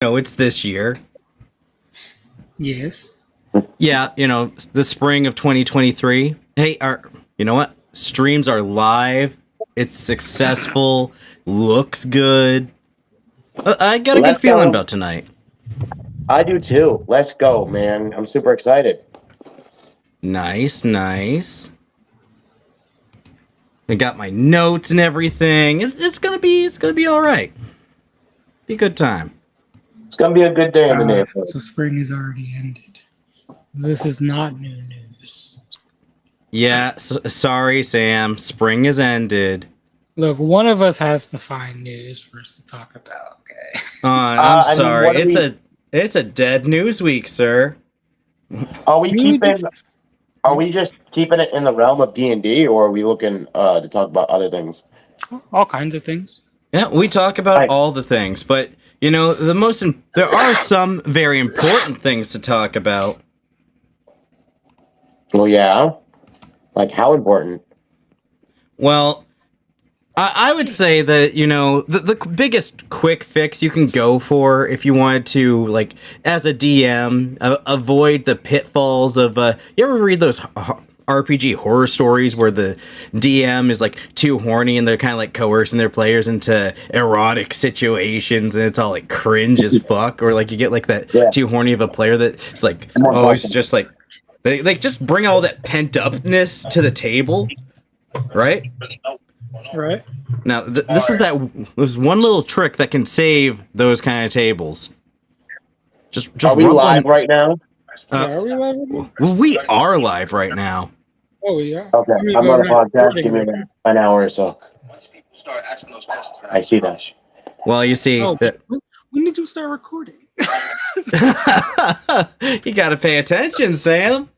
know, it's this year. Yes. Yeah, the spring of 2023. Hey, you know what? Streams are live. It's successful. Looks good. I got a good feeling about tonight. I do too. Let's go, man. I'm super excited. Nice. I got my notes and everything. It's gonna be all right. Be a good time. It's gonna be a good day in the neighborhood. So spring has already ended. This is not new news. Yeah, sorry, Sam. Spring has ended. Look, one of us has to find news for us to talk about. Okay. I'm sorry. It's a dead news week, sir. Are we just keeping it in the realm of D&D, or are we looking to talk about other things? All kinds of things. Yeah, we talk about all the things, but there are some very important things to talk about. Well, yeah. Like how important? Well, I would say that, the biggest quick fix you can go for if you wanted to, like, as a DM, avoid the pitfalls of, you ever read those RPG horror stories where the DM is, like, too horny and they're kind of, like, coercing their players into erotic situations and it's all, like, cringe as fuck? Or, like, you get, like, that too horny of a player that's, like, always just, like, they just bring all that pent-upness to the table, right? Right. Now, there's one little trick that can save those kind of tables. Just are we live right now? Are we live right now? We are live right now. Oh, yeah. Okay, I'm on a podcast. Give me an hour or so. I see that. Well, you see, when did you start recording? You gotta pay attention, Sam.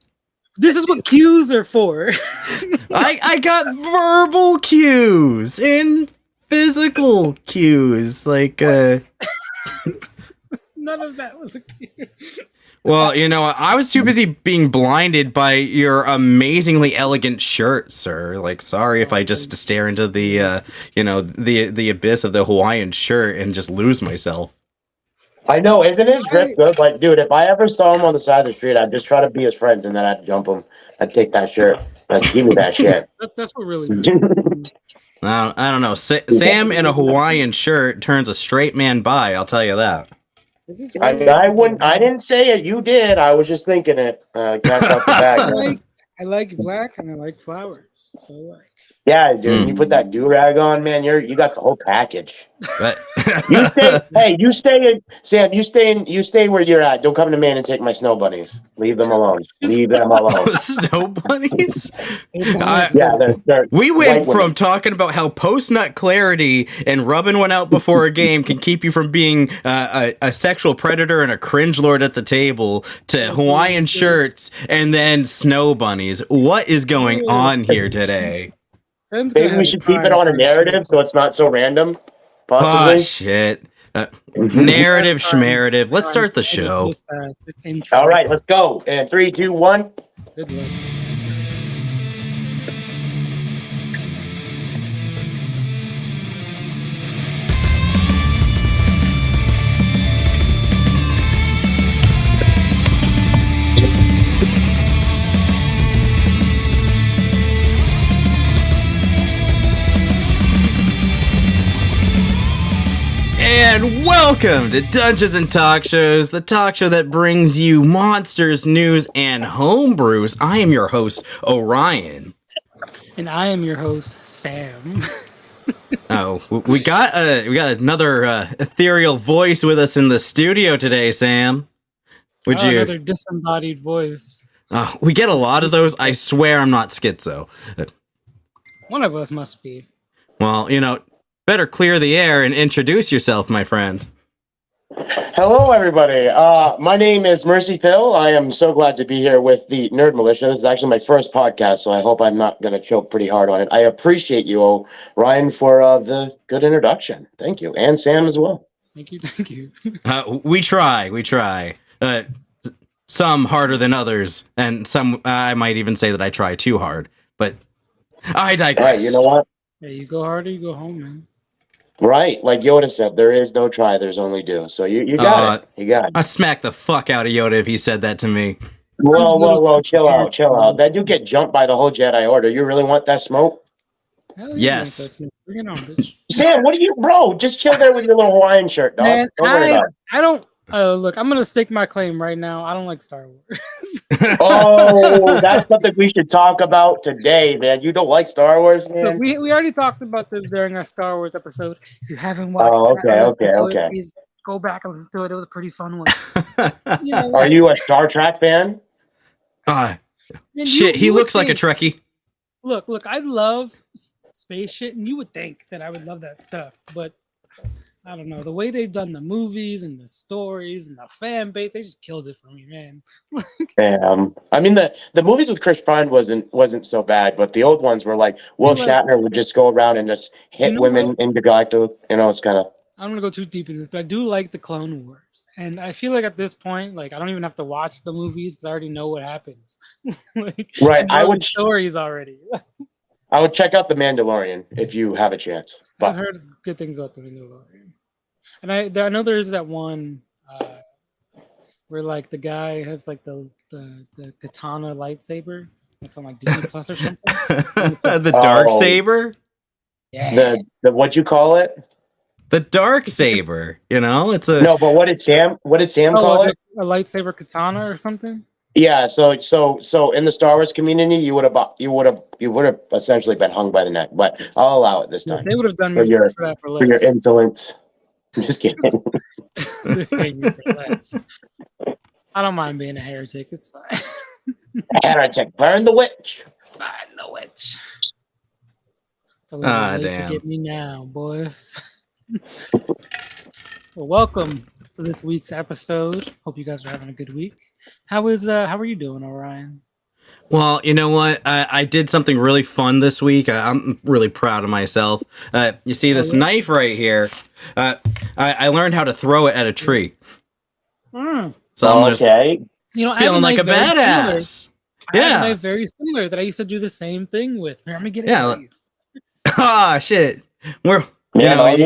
This is what cues are for. I got verbal cues and physical cues, like None of that was a cue. Well, I was too busy being blinded by your amazingly elegant shirt, sir. Like, sorry if I just stare into the the abyss of the Hawaiian shirt and just lose myself. I know, isn't his grip good? Like, dude, if I ever saw him on the side of the street, I'd just try to be his friends, and then I'd jump him. I'd take that shirt. Like, give me that shit. That's what really matters. I don't know. Sam in a Hawaiian shirt turns a straight man bi. I'll tell you that. I didn't say it. You did. I was just thinking it. Catch off the bag. I like black and I like flowers. So like. Yeah, dude. You put that do-rag on, man. You got the whole package. You stay. Hey, you stay. Sam, you stay where you're at. Don't come to me and take my snow bunnies. Leave them alone. Leave them alone. Snow bunnies. We went from talking about how post-nut clarity and rubbing one out before a game can keep you from being a sexual predator and a cringe lord at the table to Hawaiian shirts and then snow bunnies. What is going on here today? Maybe we should keep it on a narrative so it's not so random. Possibly. Oh, shit. Narrative schmarative. Let's start the show. All right, let's go. And 3, 2, 1. Good luck. And welcome to Dungeons and Talkshows, the talk show that brings you monsters, news, and homebrews. I am your host, Orion. And I am your host, Sam. Oh, we got another ethereal voice with us in the studio today, Sam. Another disembodied voice. We get a lot of those. I swear I'm not schizo. One of us must be. Well, better clear the air and introduce yourself, my friend. Hello, everybody. My name is Mercypill. I am so glad to be here with the TheNerdMilitia. This is actually my first podcast, so I hope I'm not going to choke pretty hard on it. I appreciate you, Ryan, for the good introduction. Thank you. And Sam as well. Thank you. We try. Some harder than others, and some, I might even say that I try too hard, but I digress. All right, you know what? Yeah, you go hard or you go home, man. Right, like Yoda said, there is no try, there's only do. So you got it. You got it. I smack the fuck out of Yoda if he said that to me. Whoa, chill out. That dude get jumped by the whole Jedi Order. You really want that smoke? Hell yeah, Yes. bring it on, bitch. Sam, what are you, bro? Just chill there with your little Hawaiian shirt, dog. Man, Don't worry about it. I don't. Look, I'm gonna stake my claim right now. I don't like Star Wars. Oh, that's something we should talk about today, man. You don't like Star Wars, Look, man? we already talked about this during our Star Wars episode. If you haven't watched Oh, it, or listened to it, okay. please go back and listen to it. It was a pretty fun one. Are you a Star Trek fan? Man, Shit, he looks like a Trekkie. Look, I love space shit, and you would think that I would love that stuff, but I don't know. The way they've done the movies and the stories and the fan base, they just killed it for me, man. I mean the movies with Chris Pine wasn't so bad, but the old ones were like Will Shatner would just go around and just hit women intergalactic. It's kind of. I don't want to go too deep into this, but I do like the Clone Wars, and I feel like at this point, like I don't even have to watch the movies because I already know what happens. Right, I know the stories already. I would check out The Mandalorian if you have a chance. But I've heard good things about The Mandalorian, and I know there's that one where like the guy has like the katana lightsaber. That's on like Disney Plus or something. The dark saber. Yeah. The what'd you call it? The dark saber. It's a no. But what did Sam call it? A lightsaber katana or something. Yeah, so in the Star Wars community, you would have essentially been hung by the neck, but I'll allow it this time. They would have done for your insolence. I'm just kidding. I don't mind being a heretic. It's fine. Heretic, burn the witch. Burn the witch. Damn. To get me now, boys. Well, welcome to this week's episode. Hope you guys are having a good week. How are you doing, Orion? Well, you know what? I did something really fun this week. I'm really proud of myself. You see this knife right here? I learned how to throw it at a tree. So I'm just feeling like a badass. I have a knife very similar that I used to do the same thing with. Here, let me get it for you. Ah, shit. You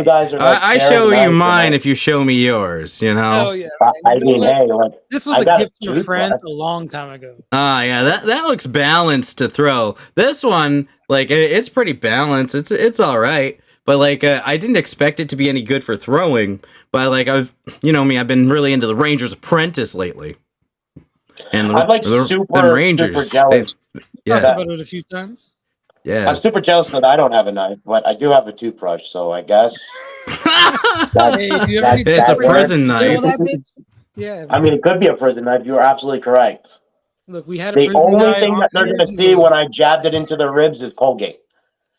guys are like I show you mine if you show me yours, Oh yeah. I mean, hey, this was a gift from a friend a long time ago. Yeah, that looks balanced to throw. This one, like, it's pretty balanced. It's all right, but like, I didn't expect it to be any good for throwing. But like, I've been really into the Ranger's Apprentice lately, and I'm like super jealous. Yeah, talked about it a few times. Yeah, I'm super jealous that I don't have a knife, but I do have a toothbrush, so I guess it's a prison knife. Yeah, I mean, it could be a prison knife. You are absolutely correct. Look, we had a the prison only thing that they're going to see when I jabbed it into their ribs is Colgate.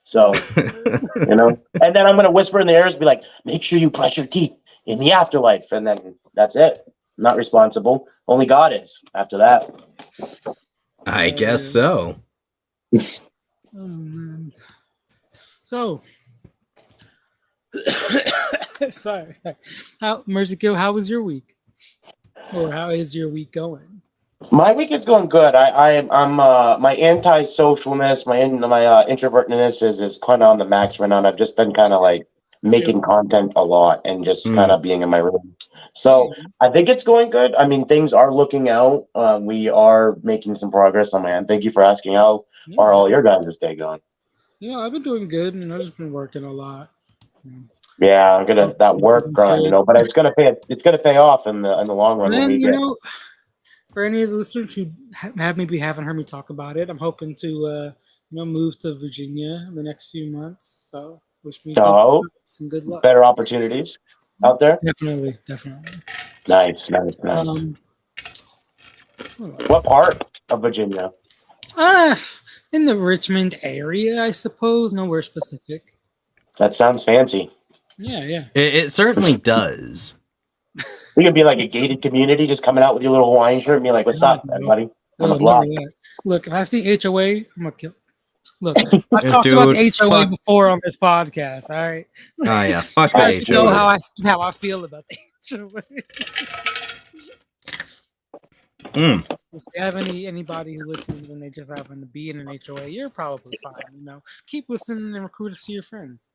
So, and then I'm going to whisper in the ears, be like, make sure you brush your teeth in the afterlife. And then that's it. I'm not responsible. Only God is after that. I guess so. Oh, man. So, sorry. Mercypill, how was your week? Or how is your week going? My week is going good. I'm my anti-socialness, my introvertness is kind of on the max right now. And I've just been kind of like making content a lot and just kind of being in my room. So I think it's going good. I mean, things are looking out. We are making some progress on my end. Thank you for asking. How are all your guys' day going? Yeah, I've been doing good, and I've just been working a lot. Yeah, I'm gonna that work grind, but it's gonna pay off in the long run. And for any of the listeners who maybe haven't heard me talk about it, I'm hoping to move to Virginia in the next few months. So wish me some good luck. Better opportunities out there. Definitely. Nice. What part of Virginia? In the Richmond area, I suppose. Nowhere specific. That sounds fancy. Yeah. It certainly does. We could be like a gated community, just coming out with your little Hawaiian shirt and be like, "What's up, buddy?" On the block. Look, if I see HOA, I'm gonna kill. Look, I've talked about the HOA before on this podcast. All right. Oh yeah, fuck the HOA. You know how I feel about the HOA. If you have anybody who listens and they just happen to be in an HOA, you're probably fine. Keep listening and recruit us to your friends.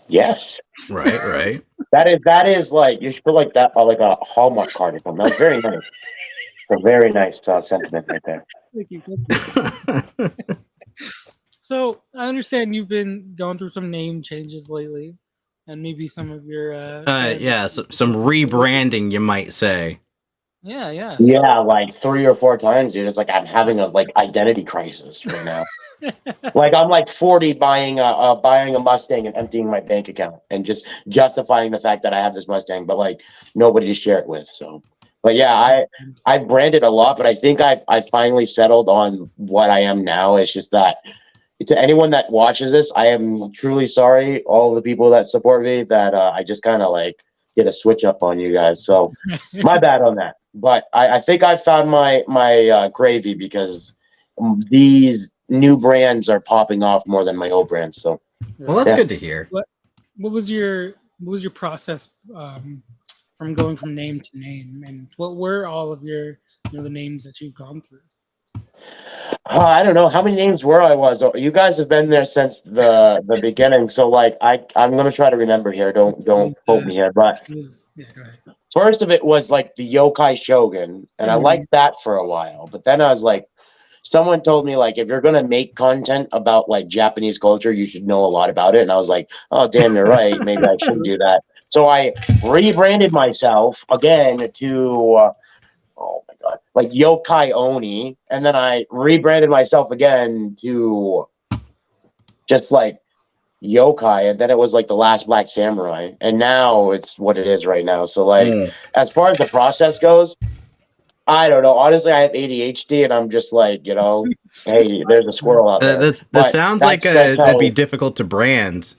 Yes. Right. That is like, you should put like that, like a Hallmark card or something. That's very nice. It's a very nice sentiment right there. Thank you. So I understand you've been going through some name changes lately, and maybe some of your yeah, some rebranding, you might say. Yeah. Yeah, like 3 or 4 times, dude. It's like I'm having a like identity crisis right now. Like I'm like 40 buying a Mustang and emptying my bank account and just justifying the fact that I have this Mustang, but like nobody to share it with. So, but yeah, I've branded a lot, but I think I've finally settled on what I am now. It's just that to anyone that watches this, I am truly sorry. All the people that support me, that I just kind of like get a switch up on you guys. So my bad on that. But I think I found my gravy, because these new brands are popping off more than my old brands. So well, that's good to hear. What was your process from going from name to name, and what were all of your the names that you've gone through? I don't know how many names you guys have been there since the beginning, so like I'm gonna try to remember here. Don't quote me here, but go ahead. First of it was like the Yokai Shogun, and I liked that for a while, but then I was like, someone told me like, if you're gonna make content about like Japanese culture, you should know a lot about it, and I was like, oh damn, you're right, maybe I shouldn't do that. So I rebranded myself again to oh my god, like Yokai Oni, and then I rebranded myself again to just like Yokai, and then it was like the Last Black Samurai, and now it's what it is right now. So like, as far as the process goes, I don't know. Honestly, I have ADHD, and I'm just like, hey, there's a squirrel out there. That sounds like that'd be difficult to brand.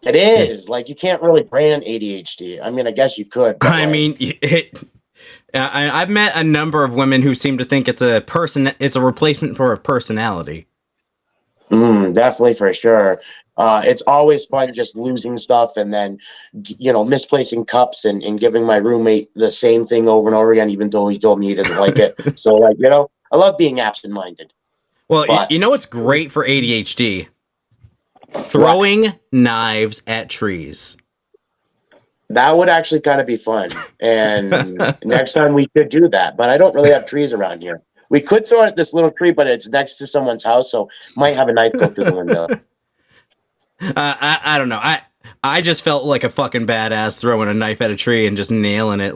It is. Like, you can't really brand ADHD. I mean, I guess you could. But I mean, I've met a number of women who seem to think it's a replacement for a personality. Definitely, for sure. It's always fun just losing stuff and then, misplacing cups and giving my roommate the same thing over and over again, even though he told me he doesn't like it. So, like, I love being absent-minded. Well, what's great for ADHD? Throwing knives at trees. That would actually kind of be fun. And next time we could do that. But I don't really have trees around here. We could throw it at this little tree, but it's next to someone's house, so might have a knife go through the window. I don't know. I just felt like a fucking badass throwing a knife at a tree and just nailing it.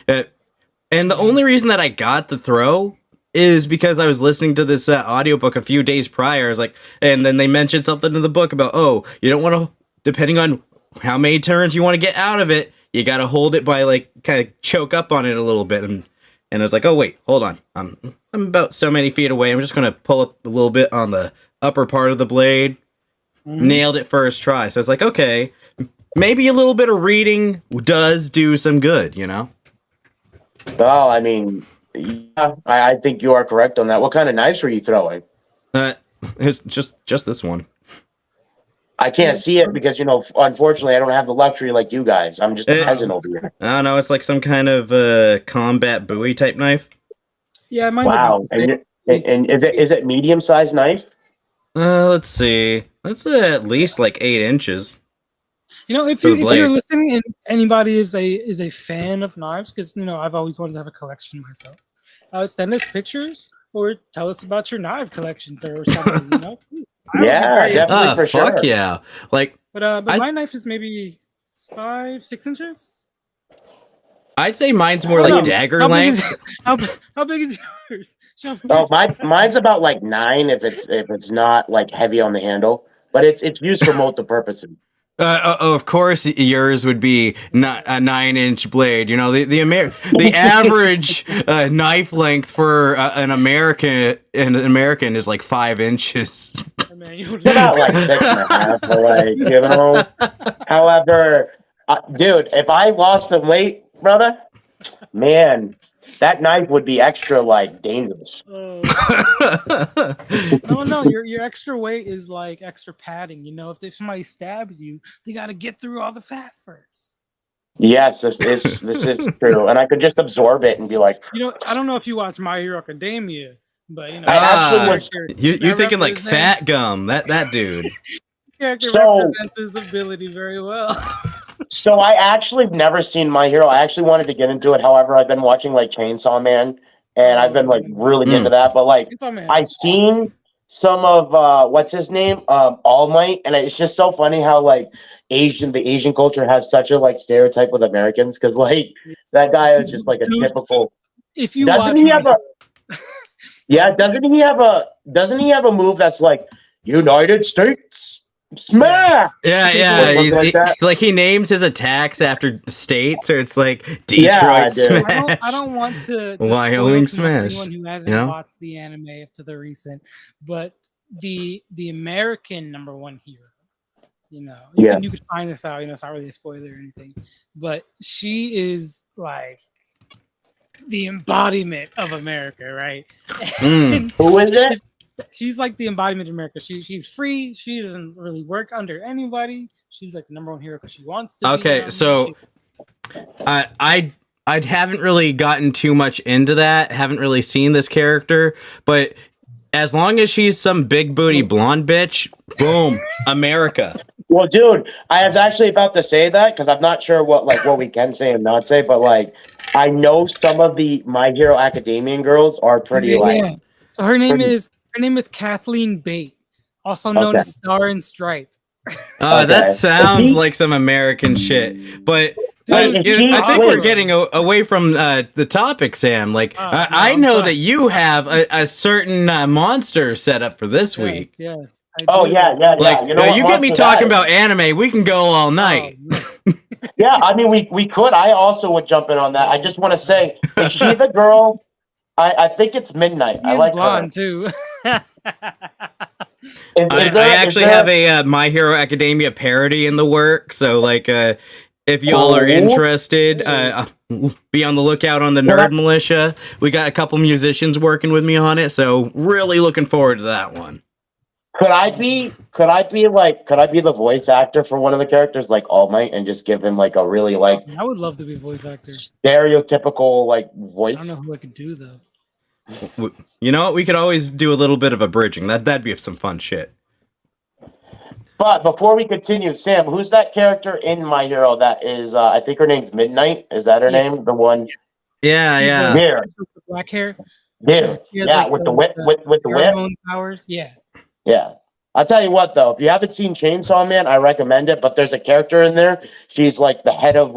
And the only reason that I got the throw is because I was listening to this audiobook a few days prior. And then they mentioned something in the book about, you don't want to, depending on how many turns you want to get out of it, you got to hold it by like kind of choke up on it a little bit. And I was like, oh wait, hold on. I'm about so many feet away. I'm just going to pull up a little bit on the upper part of the blade. Nailed it first try. So it's like, okay, maybe a little bit of reading does do some good, Well, I mean, yeah, I think you are correct on that. What kind of knives were you throwing? It's just this one. I can't see it because, unfortunately, I don't have the luxury like you guys. I'm just a peasant over here. I don't know. It's like some kind of combat Bowie type knife. Yeah, wow. And is it medium-sized knife? Let's see. That's at least like 8 inches. If you're listening and anybody is a fan of knives, because I've always wanted to have a collection myself. Send us pictures or tell us about your knife collections or something. Yeah, definitely, for sure. Fuck yeah! But my knife is maybe 5-6 inches. I'd say mine's more like dagger length. How big is yours? Oh, mine's about like 9 if it's not like heavy on the handle, but it's used for multiple purposes. Of course, yours would be not a 9-inch blade. The average knife length for an American is like 5 inches. It's about like 6.5, like However, dude, if I lost some weight, brother, man, that knife would be extra like dangerous. No, your extra weight is like extra padding. If somebody stabs you, they got to get through all the fat first. Yes, this is true, and I could just absorb it and be like, I don't know if you watch My Hero Academia, but I actually was. You're thinking like Fat Gum, that dude. character So- represents his ability very well. So I actually never seen My Hero. I actually wanted to get into it. However, I've been watching like Chainsaw Man, and I've been like really into that. But like, Chainsaw Man's I've seen some of what's his name, All Might, and it's just so funny how like the Asian culture has such a like stereotype with Americans because like that guy is just like a Dude, typical. If you Doesn't watch he My have a? Yeah, doesn't he have a move that's like United States smash? Yeah. Something like that. He names his attacks after states, or it's like Yeah, Detroit dude. Smash. I don't want to Wyoming spoil too much Smash, for anyone who hasn't you know? watched the anime up to the recent, but the American number one hero, you could find this out. It's not really a spoiler or anything, but she is like the embodiment of America, right? And Who is it? she's like the embodiment of America. She's free. She doesn't really work under anybody. She's like the number one hero because she wants to. Okay, so I haven't really gotten too much into that. Haven't really seen this character, but as long as she's some big booty blonde bitch, boom, America. Well, dude, I was actually about to say that because I'm not sure what we can say and not say, but like I know some of the My Hero Academian girls are pretty like. So her name is Kathleen Bate, also known as Star and Stripe. That sounds like some American shit, but I think we're getting away from the topic, Sam. Like, I know that you have a certain monster set up for this week. Yes. Yeah. Like, you get me talking about anime, we can go all night. Yeah, I mean, we could. I also would jump in on that. I just want to say, is she the girl? I think it's Midnight. I like blonde her. too. I actually have a My Hero Academia parody in the work, so like if y'all are interested, be on the lookout on the Nerd Militia. We got a couple musicians working with me on it, so really looking forward to that one. Could I be the voice actor for one of the characters, like All Might, and just give him like a really like I would love to be a voice actor. Stereotypical like voice. I don't know who I could do though. You know what? We could always do a little bit of a bridging. That'd be some fun shit. But before we continue, Sam, who's that character in My Hero that is? I think her name's Midnight. Is that her name? The one? Yeah. There. Black hair. There. Yeah, like with the whip. With the whip. Powers. Yeah. Yeah. I'll tell you what, though, if you haven't seen Chainsaw Man, I recommend it. But there's a character in there. She's like the head of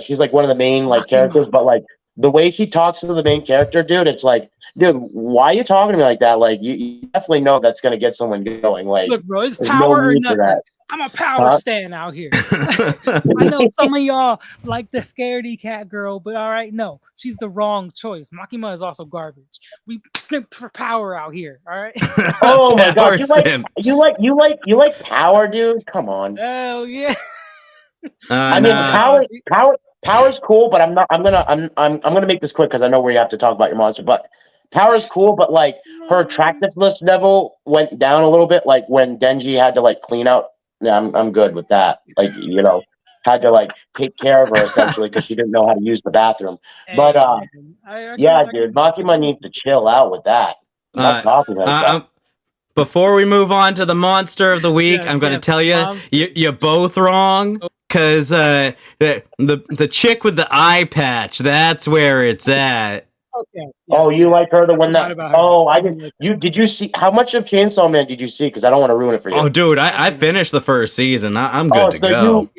she's like one of the main like characters. But like the way she talks to the main character, dude, it's like, dude, why are you talking to me like that? Like you definitely know that's gonna get someone going. Like, look, bro, it's power or nothing. I'm a power stand out here. I know some of y'all like the scaredy cat girl, but all right, no, she's the wrong choice. Makima is also garbage. We simp for power out here, all right? Oh my god, you like power, dude? Come on. Hell yeah. I mean, power's cool, but I'm gonna make this quick because I know where you have to talk about your monster. But power's cool, but like her attractiveness level went down a little bit. Like when Denji had to like clean out. Yeah, I'm good with that. Like, had to like take care of her essentially because she didn't know how to use the bathroom. But dude, Makima needs to chill out with that. Before we move on to the monster of the week, I'm going to tell you're both wrong. Because the chick with the eye patch, that's where it's at. Okay. Yeah. Oh, you like her, the one that? Oh, I didn't. Did you see how much of Chainsaw Man did you see? Because I don't want to ruin it for you. Oh, dude, I finished the first season. I'm good to go.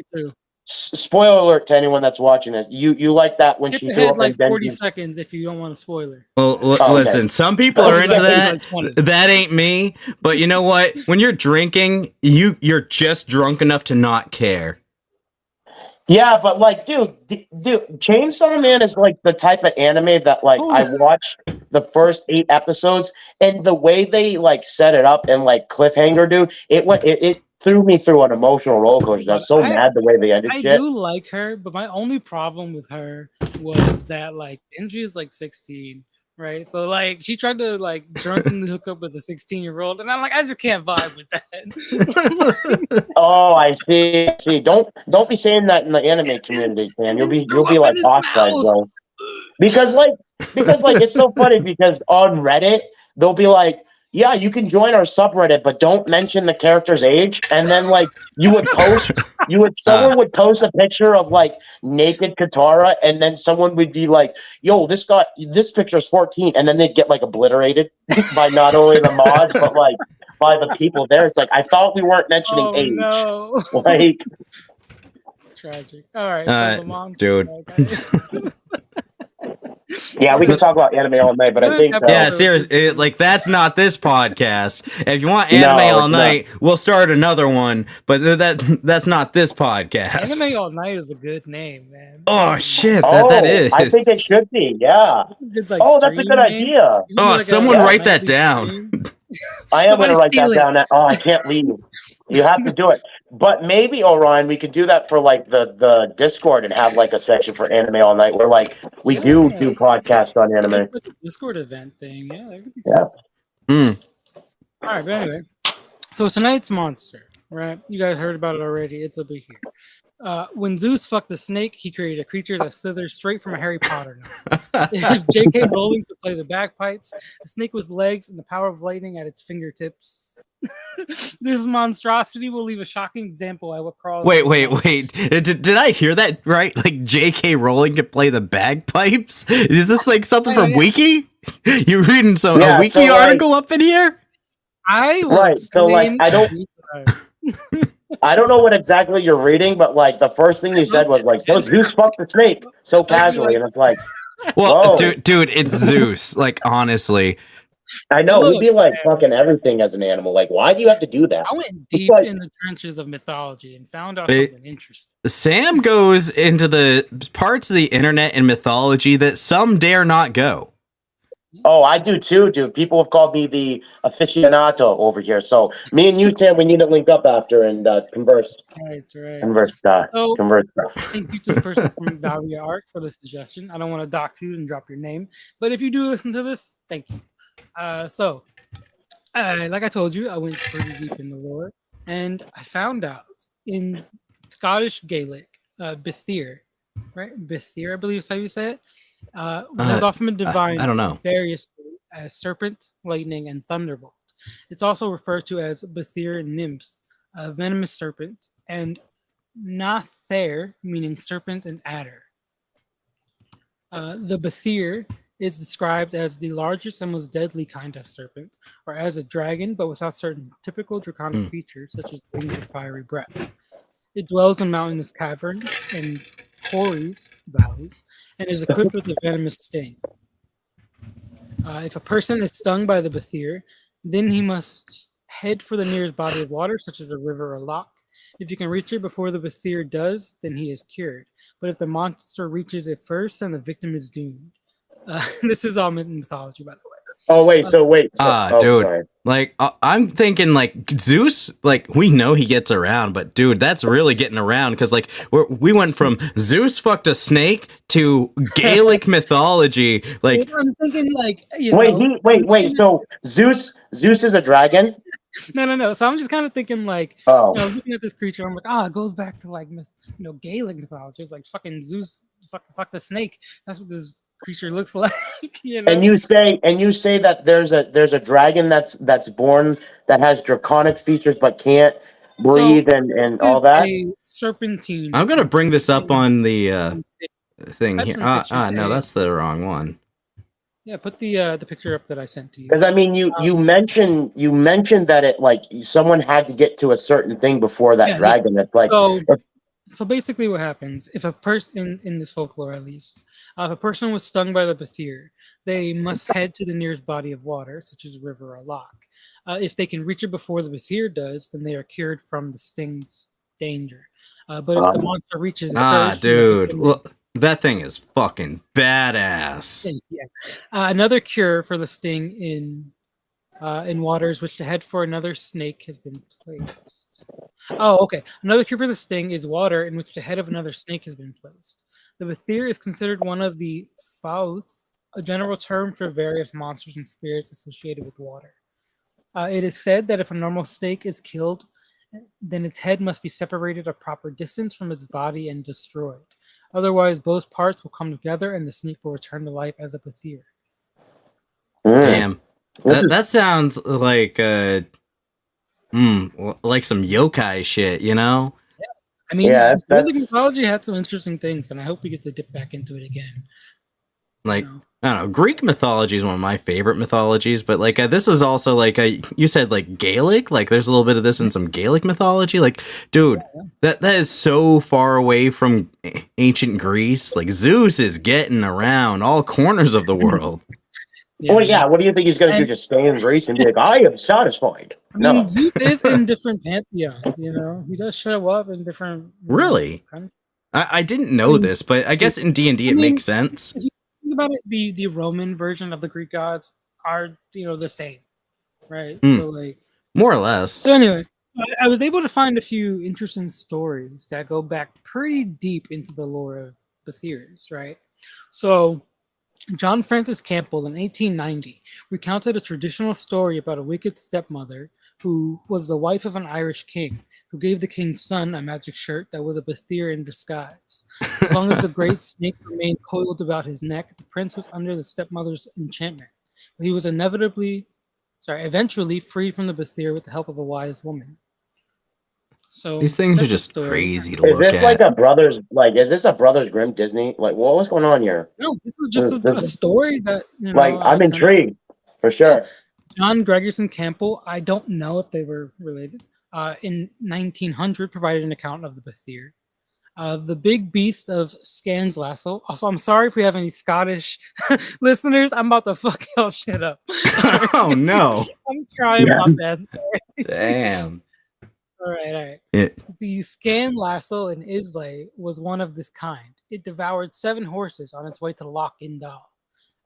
Spoiler alert to anyone that's watching this. You like that when she threw up like 40 seconds if you don't want to spoiler. Well, listen, some people are into that. That ain't me. But you know what? When you're drinking, you're just drunk enough to not care. Yeah, but like, dude, Chainsaw Man is like the type of anime that like I watched the first 8 episodes, and the way they like set it up and like cliffhanger, dude, it threw me through an emotional roller coaster. I was so mad the way they ended shit. I do like her, but my only problem with her was that like Denji is like 16. Right, so like she tried to like drunkenly hook up with a 16-year-old, and I'm like, I just can't vibe with that. Oh, I see. Don't be saying that in the anime community, man. You'll be like ostracized, bro. Because it's so funny because on Reddit they'll be like, yeah, you can join our subreddit, but don't mention the character's age. And then like someone would post a picture of like naked Katara, and then someone would be like, yo, this picture's 14, and then they'd get like obliterated by not only the mods, but like by the people there. It's like, I thought we weren't mentioning Oh age. no! Like, Tragic. All right, so the monster. dude. yeah, we can talk about anime all night, but I think Yeah, seriously, like that's not this podcast. If you want anime No, all it's night, we'll start another one. But that's not this podcast. Anime All Night is a good name, man. Oh shit, that is. I think it should be. Yeah. Good, like, That's a stream good name. idea. You can do, Oh, like, someone a write that nightly down. stream. I am going Somebody to write that steal it. down. Oh, I can't leave. You have to do it. But maybe, Orion, we could do that for like the Discord and have like a section for anime all night where like we do podcasts on anime. Like a Discord event thing. Yeah. That could be Yeah. cool. All right, but anyway. So tonight's monster, right? You guys heard about it already. It's over here. When Zeus fucked the snake, he created a creature that slithers straight from a Harry Potter novel. If J.K. Rowling could play the bagpipes, a snake with legs and the power of lightning at its fingertips. This monstrosity will leave a shocking example at what crawls. Wait. Did I hear that right? Like J.K. Rowling could play the bagpipes? Is this like something from Wiki? You reading a Wiki article up in here? Right. So like I don't know what exactly you're reading, but like the first thing you said was like, so Zeus fucked the snake so casually, and it's like, well, dude, it's Zeus. Like honestly, I know he'd be like fucking everything as an animal. Like, why do you have to do that? I went deep in the trenches of mythology and found out something interesting. Sam goes into the parts of the internet and mythology that some dare not go. Oh, I do too, dude. People have called me the aficionado over here. So me and you, Tim, we need to link up after and converse. Right. Converse stuff. Thank you to the person from Valia Art for the suggestion. I don't want to dox you and drop your name, but if you do listen to this, thank you. Like I told you, I went pretty deep in the lore, and I found out in Scottish Gaelic, Bithir, right? Bithir, I believe is how you say it. Has often been defined I don't know. variously as serpent, lightning, and thunderbolt. It's also referred to as Bithir nymphs, a venomous serpent, and Nathair, meaning serpent and adder. The Bithir is described as the largest and most deadly kind of serpent, or as a dragon, but without certain typical draconic features, such as wings or fiery breath. It dwells in mountainous caverns and quarries, valleys, and is equipped with a venomous sting. If a person is stung by the Bithir, then he must head for the nearest body of water, such as a river or loch. If you can reach it before the Bithir does, then he is cured. But if the monster reaches it first, then the victim is doomed. This is all mythology, by the way. Oh wait, dude. Sorry. Like I'm thinking, like Zeus. Like we know he gets around, but dude, that's really getting around because like we went from Zeus fucked a snake to Gaelic mythology. Like I'm thinking, like wait. So Zeus is a dragon. No. So I'm just kind of thinking, like, I was looking at this creature. I'm like, it goes back to like Gaelic mythology. It's like fucking Zeus, fuck the snake. That's what this creature looks like. And you say that there's a dragon that's born that has draconic features but can't breathe and all that. Serpentine. I'm gonna bring this up on the thing here. No, that's the wrong one. Yeah, put the picture up that I sent to you. Because I mean, you mentioned that it like someone had to get to a certain thing before that dragon. That's like so basically, what happens if a person in this folklore, at least, if a person was stung by the Bithir, they must head to the nearest body of water, such as a river or loch. If they can reach it before the Bithir does, then they are cured from the sting's danger. But if the monster reaches it first, dude, that thing is fucking badass. Yeah. Another cure for the sting in waters which the head for another snake has been placed. Oh, okay. Another cure for the sting is water in which the head of another snake has been placed. The Bithir is considered one of the Fauth, a general term for various monsters and spirits associated with water. It is said that if a normal snake is killed, then its head must be separated a proper distance from its body and destroyed. Otherwise, both parts will come together and the snake will return to life as a Bithir. Damn. That sounds like like some yokai shit, you know? I mean, Yeah, Greek that's mythology had some interesting things, and I hope we get to dip back into it again. Like, You know? I don't know, Greek mythology is one of my favorite mythologies, but like this is also like you said like Gaelic, like there's a little bit of this in some Gaelic mythology. Like, dude, that is so far away from ancient Greece. Like Zeus is getting around all corners of the world. well, yeah. What do you think he's going to do? And Just stay in Greece and be like, I am satisfied? I No. mean, Zeus is in different pantheons. You know, he does show up in different. Really? Kind of, I didn't I know mean, this, but I guess in D&D it makes sense. if you think about it, the Roman version of the Greek gods are the same, right? So like, More or less. so anyway, I was able to find a few interesting stories that go back pretty deep into the lore of the theories, right? So John Francis Campbell in 1890 recounted a traditional story about a wicked stepmother who was the wife of an Irish king who gave the king's son a magic shirt that was a Bethir in disguise. As long as the great snake remained coiled about his neck, the prince was under the stepmother's enchantment. But he was eventually freed from the Bethir with the help of a wise woman. So These things are that's the just story. crazy to Is look this like at. is this a Brothers Grimm Disney? Like, what's going on here? No, this is just a story that Like, I'm intrigued for sure. John Gregerson Campbell, I don't know if they were related, in 1900 provided an account of the Bethir. The big beast of Scans Lasso. Also, I'm sorry if we have any Scottish listeners. I'm about to fuck y'all shit up. Oh no. I'm trying my best. Damn. All right. Yeah. The Scan Lasso in Islay was one of this kind. It devoured 7 horses on its way to Loch Indal.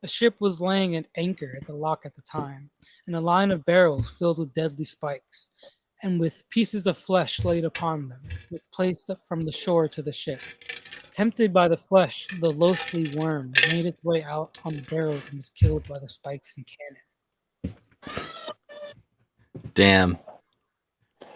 A ship was laying at anchor at the loch at the time, and a line of barrels filled with deadly spikes, and with pieces of flesh laid upon them, was placed from the shore to the ship. Tempted by the flesh, the loathly worm made its way out on the barrels and was killed by the spikes and cannon. Damn.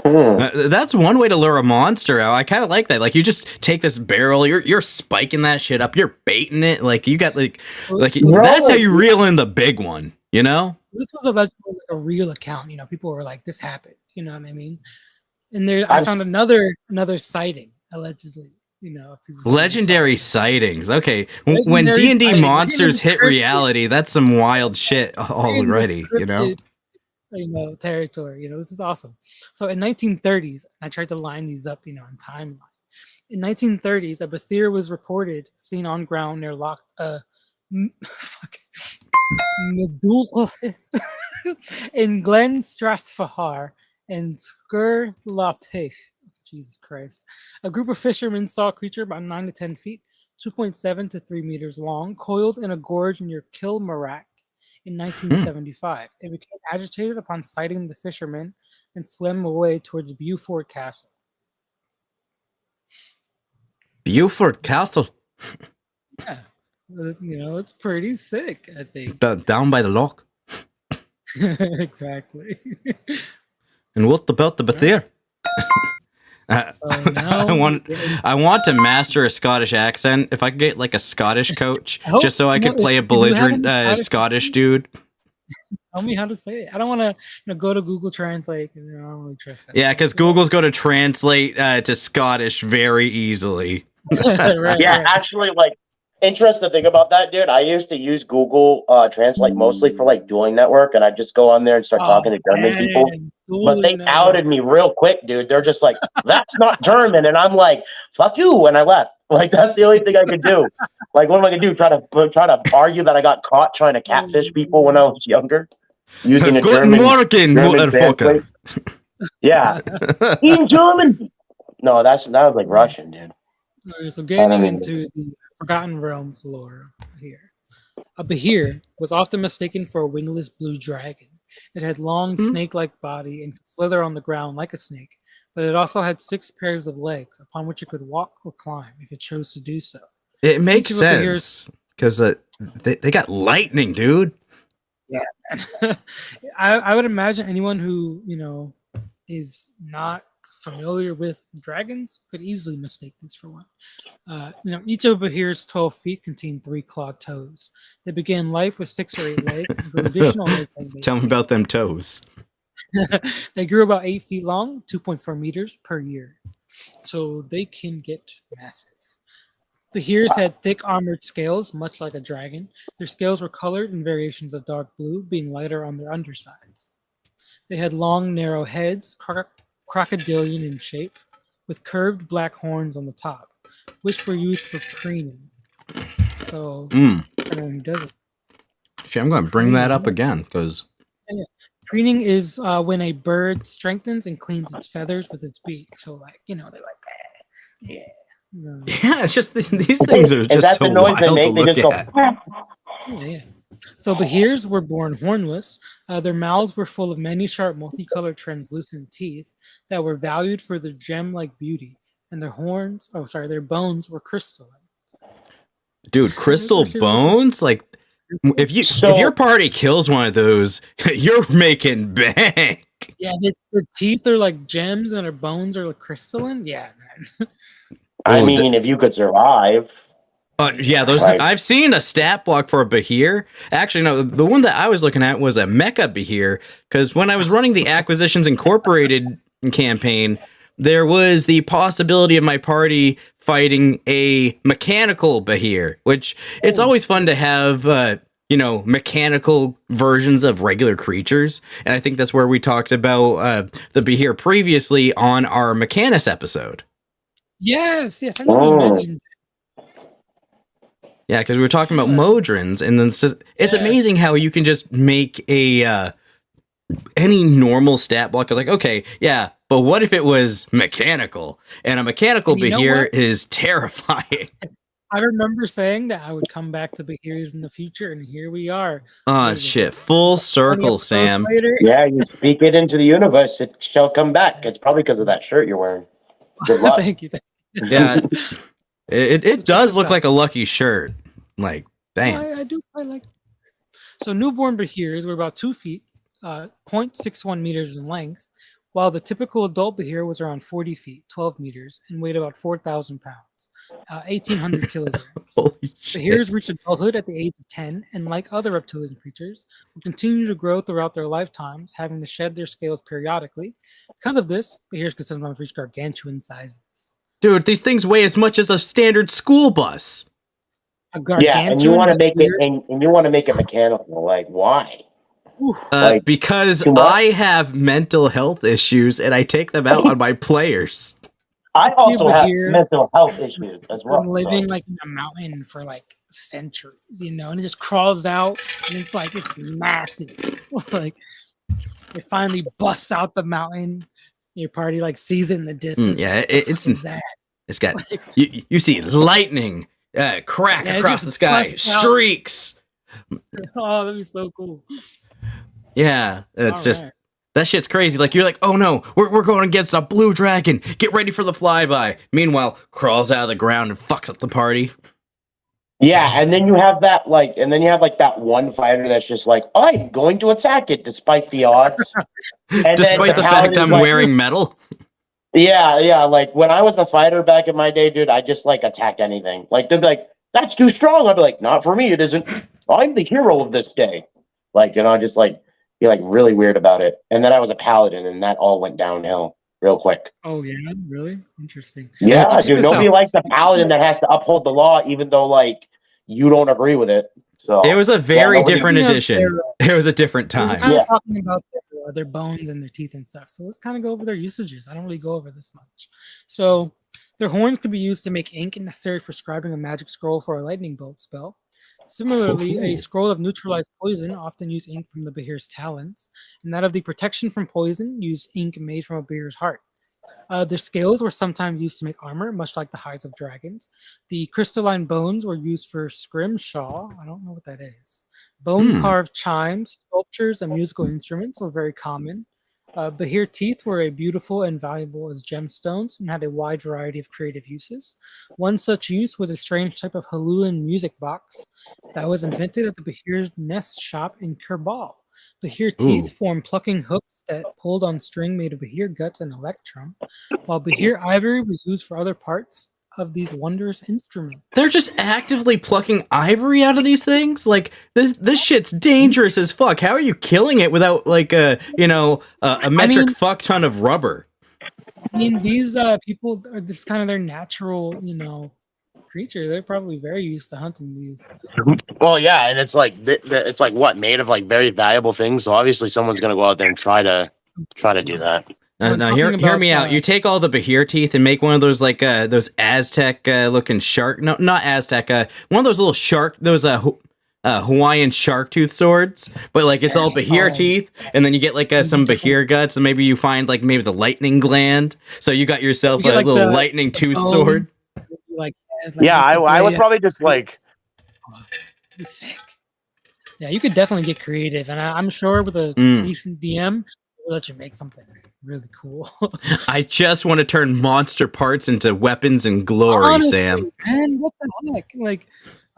That's one way to lure a monster out. I kind of like that. Like you just take this barrel, you're spiking that shit up, you're baiting it. Like you got that's how you reel in the big one. You know. This was allegedly a real account. People were like, "This happened." You know what I mean? And I found another sighting allegedly. Legendary sightings. Okay, when D&D monsters hit reality, that's some wild shit already. Territory. This is awesome. So in 1930s, I tried to line these up, in timeline. In 1930s, a Bethir was reported seen on ground near Medulla in Glen Strathfahar and Skur La Pich. Jesus Christ. A group of fishermen saw a creature about 9 to 10 feet, 2.7 to 3 meters long, coiled in a gorge near Kilmarrack. In 1975, it became agitated upon sighting the fishermen and swam away towards Beaufort Castle. Beaufort Castle? Yeah. It's pretty sick, I think. Down by the loch. Exactly. And what about the Bethir? I want to master a Scottish accent. If I could get like a Scottish coach, just so I could play a belligerent Scottish dude. Tell me how to say it. I don't want to go to Google Translate. I don't really trust that. Yeah, because Google's going to translate to Scottish very easily. Right. Actually, like, interesting thing about that, dude. I used to use Google Translate mostly for like Dueling Network, and I just go on there and start talking to German people. But they outed me real quick, dude. They're just like, "That's not German," and I'm like, "Fuck you!" And I left. Like that's the only thing I could do. Like, what am I gonna do? Try to argue that I got caught trying to catfish people when I was younger using a German motherfucker. Yeah, in German. No, that was like Russian, dude. All right, so getting into the Forgotten Realms lore here. A Behir was often mistaken for a wingless blue dragon. It had long snake-like body and could slither on the ground like a snake, but it also had 6 pairs of legs upon which it could walk or climb if it chose to do so. It makes sense because they got lightning, dude. Yeah, I would imagine anyone who is not familiar with dragons could easily mistake these for one. Each of Bahir's 12 feet contain 3 clawed toes. They began life with 6 or 8 legs and grew additional legs as they Tell me about them toes. They grew about 8 feet long, 2.4 meters per year. So they can get massive. The Bahirs had thick armored scales, much like a dragon. Their scales were colored in variations of dark blue, being lighter on their undersides. They had long, narrow heads, crocodilian in shape, with curved black horns on the top, which were used for preening. So, I don't know who does it. Shit, I'm going to bring that up again, because... Preening is when a bird strengthens and cleans its feathers with its beak. So, they're like, yeah. Yeah, it's just these things are just so wild to look at. Yeah. So Bahirs were born hornless. Their mouths were full of many sharp, multicolored, translucent teeth that were valued for their gem-like beauty, and their bones were crystalline. Dude, crystal bones? Like, if your party kills one of those, you're making bank. Yeah, their teeth are like gems, and their bones are like crystalline. Yeah, man. I mean, if you could survive. Yeah, I've seen a stat block for a Bahir. Actually, no, the one that I was looking at was a mecha Bahir, because when I was running the Acquisitions Incorporated campaign, there was the possibility of my party fighting a mechanical Bahir, which it's always fun to have, mechanical versions of regular creatures. And I think that's where we talked about the Bahir previously on our Mechanus episode. Yes, I know you mentioned. Yeah, because we were talking about Modrons, and then it's amazing how you can just make a any normal stat block. Is like, okay, yeah, but what if it was mechanical? And a mechanical Bahir is terrifying. I remember saying that I would come back to Bahirs in the future, and here we are. Shit, full circle, Sam. Yeah, you speak it into the universe, it shall come back. It's probably because of that shirt you're wearing. Good luck. Thank you. Yeah, it does look like a lucky shirt. Like, damn. I do quite like. So newborn Bahirs were about 2 feet, 0.61 meters in length, while the typical adult Bahir was around 40 feet, 12 meters, and weighed about 4,000 pounds, 1,800 kilograms. Bahirs reached adulthood at the age of 10, and like other reptilian creatures, will continue to grow throughout their lifetimes, having to shed their scales periodically. Because of this, Bahirs can sometimes reach gargantuan sizes. Dude, these things weigh as much as a standard school bus. And you want to make it, and you want to make it mechanical. Like, why? Because I have mental health issues, and I take them out on my players. I also have mental health issues as well. Living like in a mountain for like centuries, and it just crawls out, and it's massive. Like, it finally busts out the mountain. Your party sees it in the distance. It's got you see lightning crack across the sky, streaks. Oh, that'd be so cool. Yeah, it's just that shit's crazy. Like, you're like, oh no, we're going against a blue dragon. Get ready for the flyby. Meanwhile, crawls out of the ground and fucks up the party. Yeah, and then you have that that one fighter that's just like, I'm going to attack it despite the odds. And despite the fact I'm wearing metal. Yeah, like when I was a fighter back in my day, dude, I just attack anything. Like, they'd be like, that's too strong. I'd be like, not for me, it isn't. I'm the hero of this day. Just be really weird about it. And then I was a paladin, and that all went downhill real quick. Oh yeah, really interesting. Yeah, dude, nobody likes a paladin that has to uphold the law, even though you don't agree with it. So it was a very different edition. It was a different time. We're talking about their bones and their teeth and stuff. So let's kind of go over their usages. I don't really go over this much. So their horns could be used to make ink necessary for scribing a magic scroll for a lightning bolt spell. Similarly, a scroll of neutralized poison often used ink from the Bahir's talons, and that of the protection from poison used ink made from a Bahir's heart. Their scales were sometimes used to make armor, much like the hides of dragons. The crystalline bones were used for scrimshaw. I don't know what that is. Bone-carved chimes, sculptures, and musical instruments were very common. Bahir teeth were beautiful and valuable as gemstones and had a wide variety of creative uses. One such use was a strange type of Huluan music box that was invented at the Bahir's Nest shop in Kerbal. Behir teeth form plucking hooks that pulled on string made of Behir guts and electrum, while Behir ivory was used for other parts of these wondrous instruments. They're just actively plucking ivory out of these things. Like this shit's dangerous as fuck. How are you killing it without like a metric fuck ton of rubber? I mean, these people are this kind of their natural, creature. They're probably very used to hunting these. Well, yeah, and it's like it's like what made of like very valuable things. So obviously, someone's gonna go out there and try to do that. Now hear me out. You take all the Behir teeth and make one of those like those Aztec looking shark. No, not Aztec. One of those little shark. Those Hawaiian shark tooth swords. But like it's all Behir teeth, and then you get like some Behir guts, and maybe you find like maybe the lightning gland. So you got yourself a like little lightning tooth sword. Yeah, I would probably just like. Be sick. Yeah, you could definitely get creative, and I'm sure with a decent DM, we'll let you make something really cool. I just want to turn monster parts into weapons and glory, honestly, Sam. Man, what the heck? Like,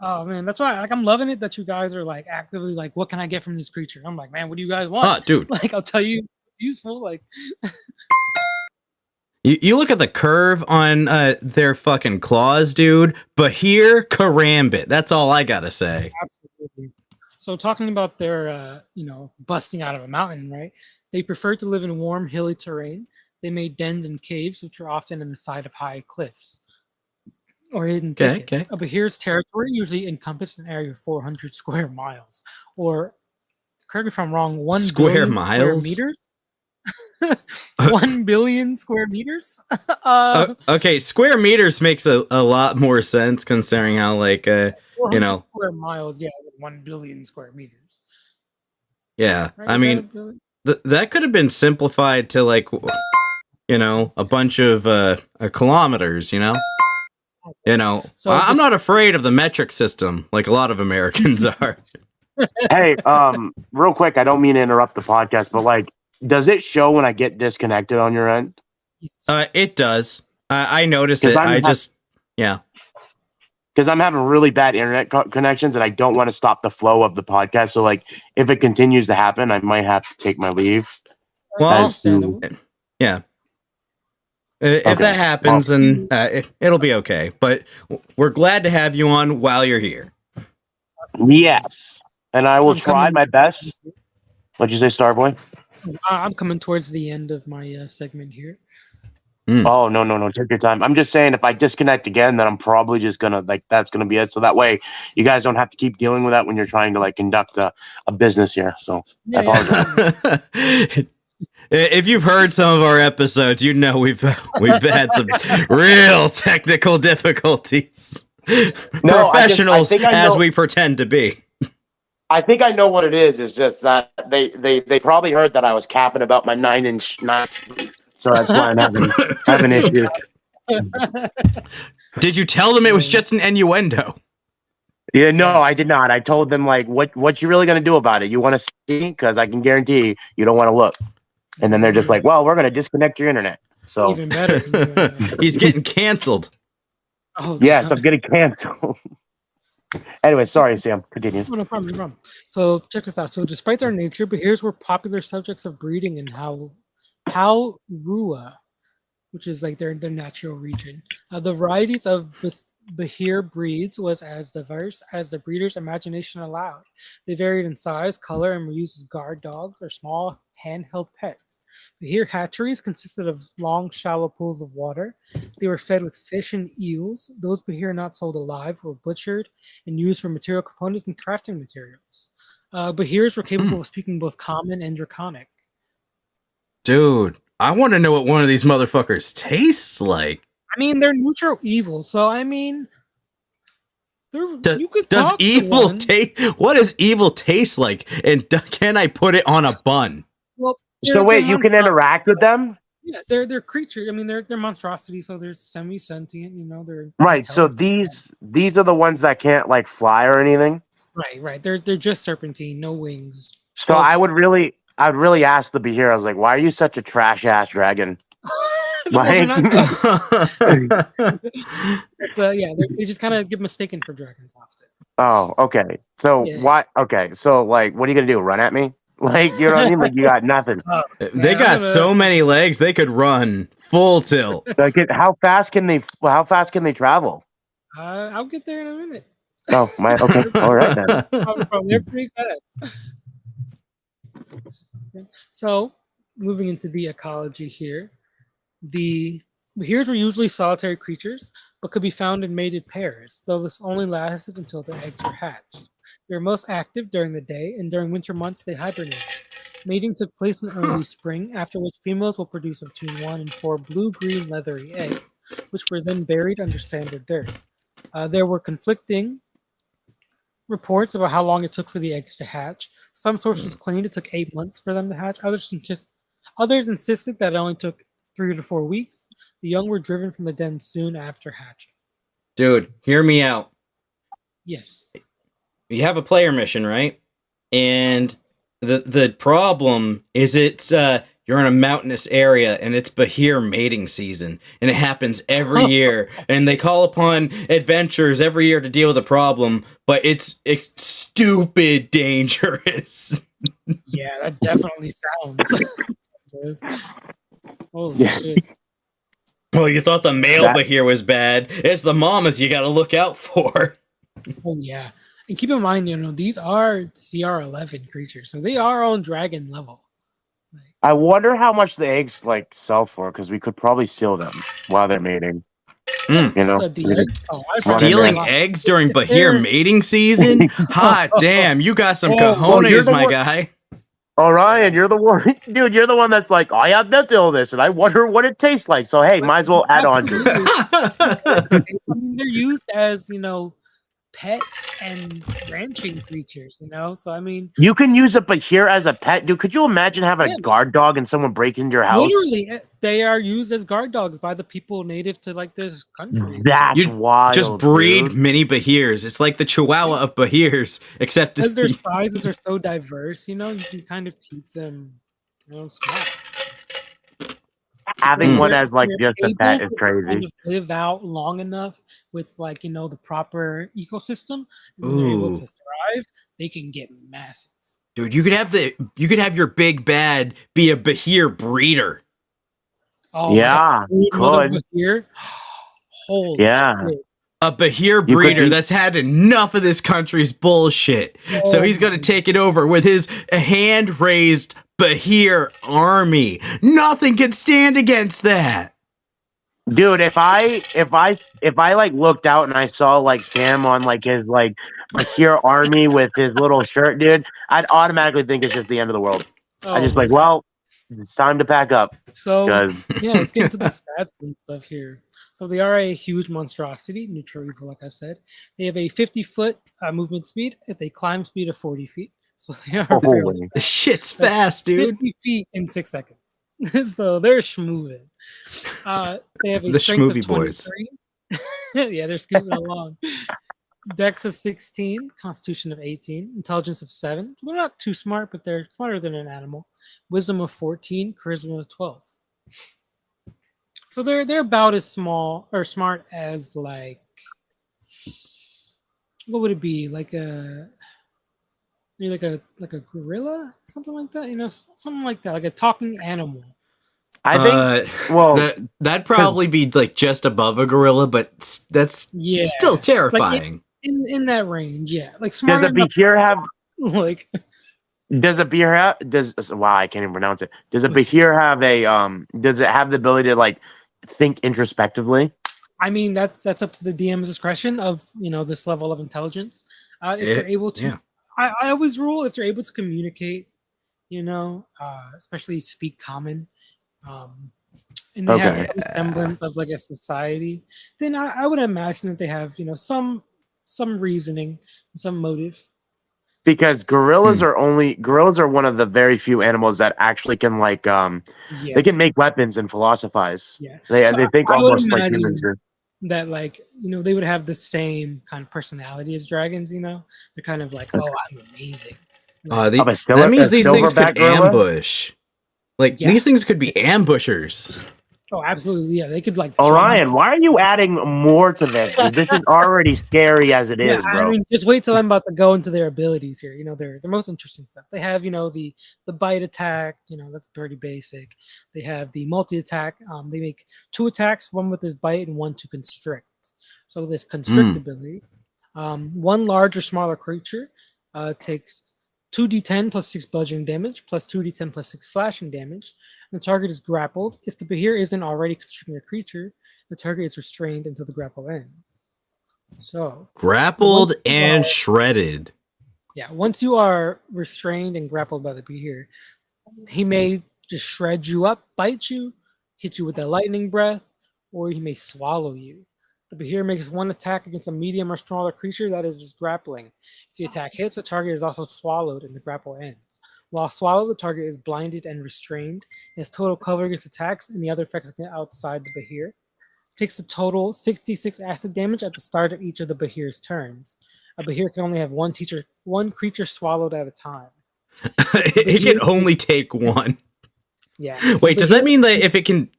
oh man, that's why I'm loving it that you guys are like actively like, what can I get from this creature? I'm like, man, what do you guys want? Dude. Like, I'll tell you, it's useful. Like, you look at the curve on their fucking claws, dude. Behir karambit. That's all I gotta say. Absolutely. So talking about their, busting out of a mountain, right? They preferred to live in warm, hilly terrain. They made dens and caves, which are often in the side of high cliffs or hidden thickets. A Behir's territory usually encompassed an area of 400 square miles, or correct me if I'm wrong, 1 billion square meters. 1 billion square meters. Okay, square meters makes a lot more sense considering how like square miles. Yeah, 1 billion square meters. Yeah, right? I mean that could have been simplified to like a bunch of kilometers. So I'm not afraid of the metric system like a lot of Americans are. Hey, real quick, I don't mean to interrupt the podcast, but like, does it show when I get disconnected on your end? It does. I notice it. Yeah. Because I'm having really bad internet connections, and I don't want to stop the flow of the podcast. So, like, if it continues to happen, I might have to take my leave. Well, yeah. If that happens, then it'll be okay. But we're glad to have you on while you're here. Yes, and I will try my best. What'd you say, Starboy? I'm coming towards the end of my segment here. Oh, no. Take your time. I'm just saying if I disconnect again, then I'm probably just going to, that's going to be it. So that way you guys don't have to keep dealing with that when you're trying to, conduct a business here. So I apologize. If you've heard some of our episodes, we've had some real technical difficulties. Professionals as we pretend to be. I think I know what it is. It's just that they probably heard that I was capping about my 9-inch knife. So that's why I'm having issues. Did you tell them it was just an innuendo? Yeah, no, I did not. I told them what you really gonna do about it? You want to see? Because I can guarantee you don't want to look. And then they're just like, well, we're gonna disconnect your internet. So even better. He's getting canceled. Oh, yes, I'm getting canceled. Anyway, sorry, Sam. Continue. No problem. So check this out. So despite their nature, Behirs were popular subjects of breeding in Rua, which is like their natural region. The varieties of Behir breeds was as diverse as the breeder's imagination allowed. They varied in size, color, and were used as guard dogs or small handheld pets. Behir hatcheries consisted of long, shallow pools of water. They were fed with fish and eels. Those Behir not sold alive were butchered and used for material components and crafting materials. Behirs were capable of speaking both common and draconic. Dude, I want to know what one of these motherfuckers tastes like. I mean, they're neutral evil, so I mean, you could does talk evil to taste? What does evil taste like? And can I put it on a bun? Well, so wait, you can interact with them? Yeah, they're creatures. I mean, they're monstrosities, so they're semi-sentient. They're right. So these are the ones that can't fly or anything. Right. They're just serpentine, no wings. So I'd really ask the Behir. I was like, why are you such a trash ass dragon? They just kind of get mistaken for dragons often. Oh, okay. So what? Okay, so what are you gonna do? Run at me? Like, you know what I mean? Like, you got nothing. They got so many legs they could run full tilt. Like, how fast can they travel? I'll get there in a minute. Oh, okay. All right, then. They're pretty fast. So, moving into the ecology here, the beheres were usually solitary creatures, but could be found in mated pairs, though this only lasted until their eggs were hatched. They were most active during the day, and during winter months they hibernated. Mating took place in early spring, after which females will produce between 1 and 4 blue-green leathery eggs, which were then buried under sand or dirt. There were conflicting reports about how long it took for the eggs to hatch. Some sources claimed it took 8 months for them to hatch. Others insisted that it only took 3 to 4 weeks. The young were driven from the den soon after hatching. Dude, hear me out. Yes. You have a player mission, right? And the problem is you're in a mountainous area and it's Behir mating season, and it happens every year, and they call upon adventurers every year to deal with the problem, but it's stupid dangerous. Yeah, that definitely sounds. Holy shit. Well, you thought the male Behir was bad. It's the mamas you gotta look out for. Oh yeah. And keep in mind, these are CR11 creatures, so they are on dragon level. I wonder how much the eggs sell for, because we could probably steal them while they're mating. Stealing eggs during Behir mating season? Hot damn, you got some cojones, my guy. Oh, Ryan, you're the one, dude. You're the one that's like, I have mental illness, and I wonder what it tastes like. So hey, might as well add on to it. They're used as pets and ranching creatures, So I mean, you can use a Behir as a pet, dude. Could you imagine having a guard dog and someone break into your house? Literally, they are used as guard dogs by the people native to this country. That's wild. Just breed mini Behirs. It's like the Chihuahua of Behirs, except because their sizes are so diverse. You can kind of keep them, small. Having one as just a pet is crazy. Kind of live out long enough with the proper ecosystem, and they're able to thrive. They can get massive. Dude, you could have your big bad be a Behir breeder. Oh yeah, could. Behir. Holy shit. A Behir breeder that's had enough of this country's bullshit. So he's going to take it over with his hand-raised Behir army. Nothing can stand against that. Dude, if I looked out and I saw Sam on his Behir army with his little shirt, dude, I'd automatically think it's just the end of the world. I just well, it's time to pack up. So let's get into the stats and stuff here. So they are a huge monstrosity, neutral evil, like I said. They have a 50-foot movement speed at a climb speed of 40 feet. So they are this shit's fast, dude. 50 feet in 6 seconds. So they're schmoovin'. They have a strength of 23. Boys. Yeah, they're scooting along. Dex of 16, Constitution of 18, Intelligence of 7. They're not too smart, but they're smarter than an animal. Wisdom of 14, Charisma of 12. So they're about as smart as what would it be, like a gorilla, something like that, something like that, like a talking animal. I think that'd probably be just above a gorilla, but that's still terrifying. In that range, yeah. Smart. Does a Behir have I can't even pronounce it. Does a Behir have does it have the ability to think introspectively? I mean, that's up to the DM's discretion of this level of intelligence. If they're able to, I always rule if they're able to communicate, especially speak common, and they have a semblance of a society, then I would imagine that they have some reasoning, some motive. Because gorillas are one of the very few animals that actually can they can make weapons and philosophize. Yeah, they think almost like humans do. That they would have the same kind of personality as dragons. They're kind of I'm amazing. That means these things could ambush. These things could be ambushers. Oh, absolutely. Yeah, they could like. Orion, why are you adding more to this? This is already scary as it is, I bro. mean, just wait till I'm about to go into their abilities here. You know, they're the most interesting stuff. They have, the bite attack. You know, that's pretty basic. They have the multi attack. They make 2 attacks, one with this bite and one to constrict. So this constrict ability, one large or smaller creature takes 2d10 plus 6 bludgeoning damage plus 2d10 plus 6 slashing damage. And the target is grappled. If the Behir isn't already constricting a creature, the target is restrained until the grapple ends. So grappled and shredded. Yeah, once you are restrained and grappled by the Behir, he may just shred you up, bite you, hit you with a lightning breath, or he may swallow you. The Behir makes 1 attack against a medium or smaller creature that is grappling. If the attack hits, the target is also swallowed and the grapple ends. While swallowed, the target is blinded and restrained. It has total cover against attacks and the other effects outside the Behir. Takes a total 66 acid damage at the start of each of the Behir's turns. A Behir can only have one creature swallowed at a time. It can only take 1. Yeah. Wait, does that mean that if it can?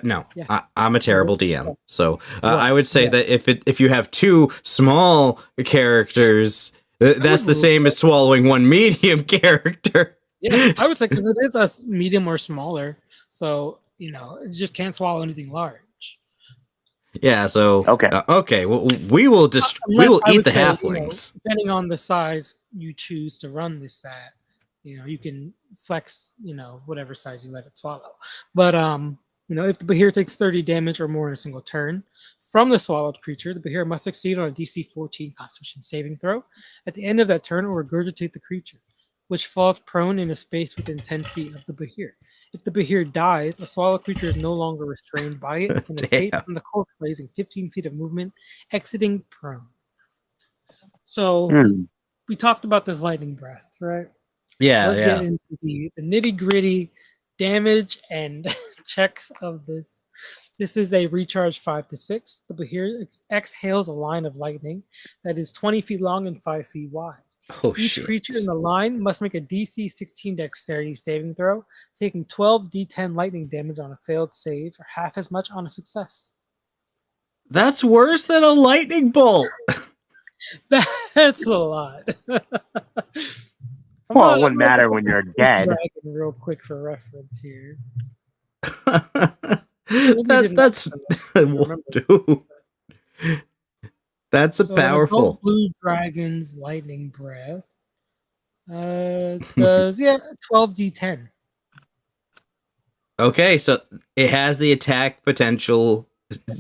No, Yeah. I'm a terrible DM, so I would say that if you have 2 small characters, that's the same as swallowing 1 medium character. Yeah, I would say because it is a medium or smaller, so it just can't swallow anything large. Yeah, so okay. Well, we will eat the halflings. Depending on the size you choose to run this at, you can flex, whatever size you let it swallow. But if the Behir takes 30 damage or more in a single turn from the swallowed creature, the Behir must succeed on a DC 14 Constitution saving throw. At the end of that turn, it will regurgitate the creature, which falls prone in a space within 10 feet of the Behir. If the Behir dies, a swallowed creature is no longer restrained by it and can escape from the corpse using 15 feet of movement, exiting prone. So we talked about this lightning breath, right? Yeah, Let's get into the nitty-gritty damage and checks of this. This is a recharge 5 to 6. The Behir exhales a line of lightning that is 20 feet long and 5 feet wide. Each creature in the line must make a DC 16 dexterity saving throw, taking 12 d10 lightning damage on a failed save, or half as much on a success. That's worse than a lightning bolt. That's a lot. Well, it wouldn't matter when you're dead. Real quick for reference here. That's dude. That's a powerful. Blue Dragon's lightning breath does 12d10. Okay, so it has the attack potential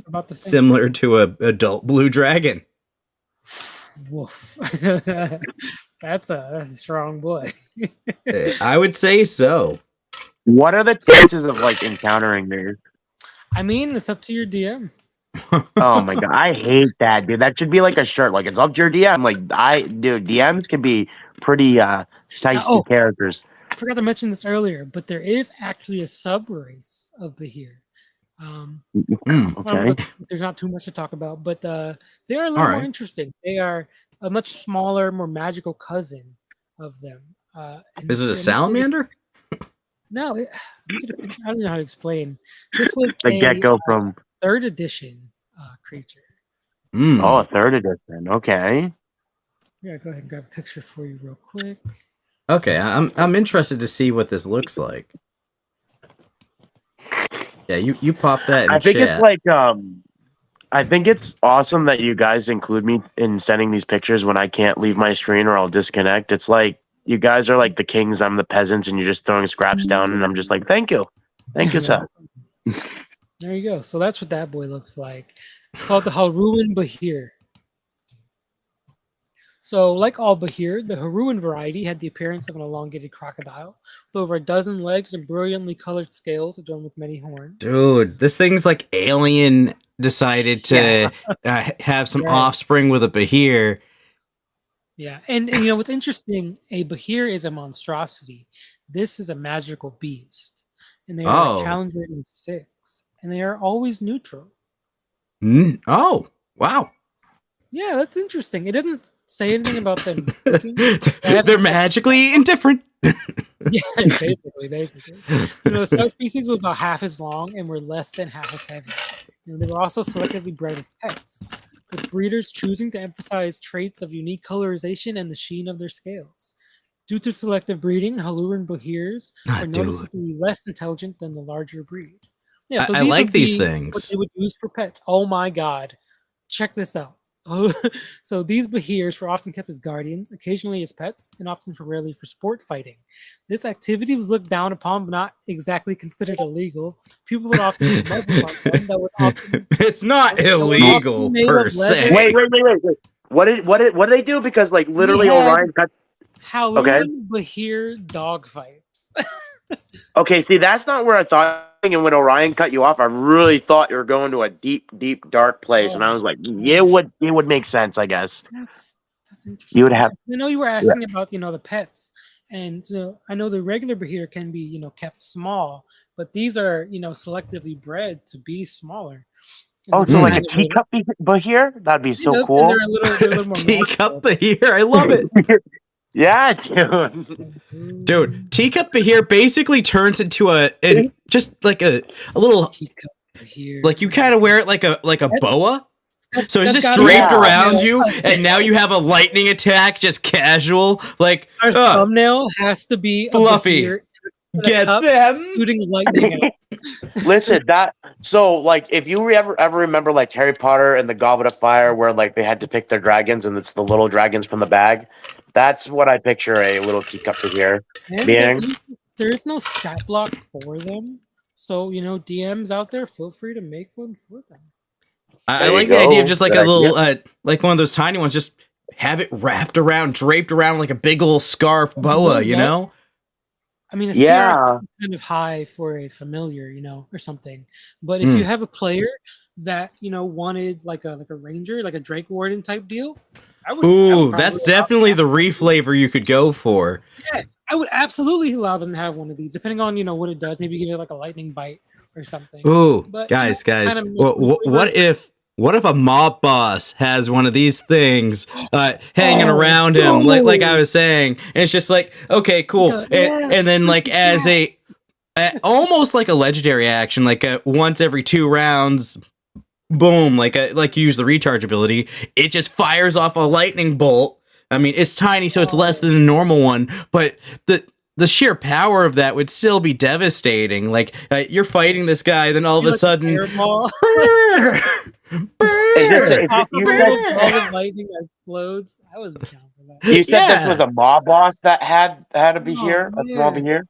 about the similar to a adult blue dragon. Woof. That's a strong boy. I would say so. What are the chances of encountering these? I mean, it's up to your DM. Oh my god, I hate that, dude. That should be like a shirt. Like, it's up to your DM. DMs can be pretty shiesty characters. I forgot to mention this earlier, but there is actually a sub race of Behir. Okay. There's not too much to talk about, but they are a little more interesting. They are a much smaller, more magical cousin of them. Is it a salamander? No, I don't know how to explain. This was the gecko from 3rd edition creature. Oh, a 3rd edition. Okay. Yeah, go ahead and grab a picture for you real quick. Okay, I'm interested to see what this looks like. Yeah, you pop that in I think chat. it's I think it's awesome that you guys include me in sending these pictures when I can't leave my screen or I'll disconnect. It's like you guys are like the kings, I'm the peasants, and you're just throwing scraps down, and I'm just like, thank you, sir. There you go. So that's what that boy looks like. It's called the Haruan Behir. So, like all Behir, the Haruan variety had the appearance of an elongated crocodile with over a dozen legs and brilliantly colored scales adorned with many horns. Dude, this thing's like Alien decided to have some offspring with a Behir. Yeah, and what's interesting, a Behir is a monstrosity. This is a magical beast. And they are Challenger in 6. And they are always neutral. Oh, wow. Yeah, that's interesting. It doesn't say anything about them. They're magically indifferent. Yeah, basically. Subspecies were about half as long and were less than half as heavy. They were also selectively bred as pets, with breeders choosing to emphasize traits of unique colorization and the sheen of their scales. Due to selective breeding, Haluran Bahirs are Dude. noticeably less intelligent than the larger breed. Yeah, so I these like would these be what things. they would use for pets. Oh my god. Check this out. So these Bahirs were often kept as guardians, occasionally as pets, and often rarely for sport fighting. This activity was looked down upon, but not exactly considered illegal. People would often use muzzles on them It's not that were illegal often made per of leather. se. Wait. What did they do? Because like literally had- Orion cut. Haluran Bahir dog fights. Okay, see that's not where I thought. And when Orion cut you off, I really thought you were going to a deep, dark place, and I was like, yeah, it would make sense, I guess. That's interesting. You would have. I know you were asking about the pets, and so I know the regular Bahir can be kept small, but these are selectively bred to be smaller. And Oh, they're so like a kind of teacup Bahir? That'd be so and cool. they're a little more Teacup marketable. Bahir, I love it. Yeah, dude. Dude, Teacup Bahir basically turns into just like a little Teacup Bahir. like you kind of wear it like a boa. So it's that's just gotta draped be- around you, and now you have a lightning attack, just casual. Like, Our thumbnail has to be a Fluffy. Bahir in a get cup them. shooting lightning out. Listen, like if you ever remember like Harry Potter and the Goblet of Fire, where like they had to pick their dragons, and it's the little dragons from the bag. That's what I picture a little teacup Bahir being. There is no stat block for them, so DMs out there, feel free to make one for them. I like the idea of just like a little, like one of those tiny ones. Just have it wrapped around, draped around like a big old scarf boa. I mean, it's Yeah. kind of high for a familiar, or something. But if you have a player that wanted like a ranger, like a Drake Warden type deal, I would that's definitely the reflavor you could go for. Yes, I would absolutely allow them to have one of these, depending on what it does. Maybe give it like a lightning bite or something. Ooh, But, guys, kind of what if a mob boss has one of these things hanging around him, like I was saying, and it's just like, okay, cool, and then like as almost like a legendary action, like once every 2 rounds, boom, like you use the recharge ability, it just fires off a lightning bolt. I mean, it's tiny, so it's less than a normal one, but the sheer power of that would still be devastating. Like you're fighting this guy, then all of a sudden, all the lightning explodes. I was down for that. You said this was a mob boss that had to be here, a small Bahir.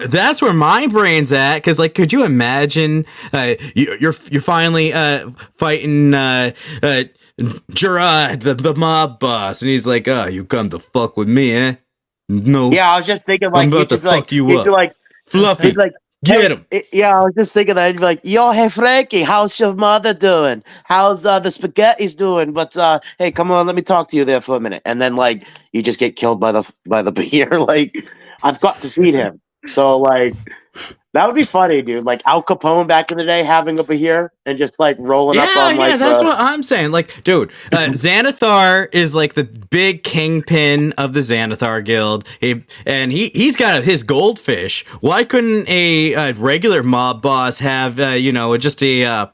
That's where my brain's at. Because, like, could you imagine you're finally fighting Gerard, the mob boss, and he's like, "Oh, you come to fuck with me, eh? No. Yeah, I was just thinking like I'm about to fuck you up. Like Fluffy, like get him." Yeah, I was just thinking that. He'd be like, "Yo, hey Frankie, how's your mother doing? How's the spaghetti's doing? But hey, come on, let me talk to you there for a minute." And then like you just get killed by the Bahir. Like I've got to feed him. So like that would be funny, dude. Like Al Capone back in the day having a Bahir and just like rolling up on like. Yeah, that's what I'm saying. Like, dude, Xanathar is like the big kingpin of the Xanathar Guild, he's got his goldfish. Why couldn't a regular mob boss have just a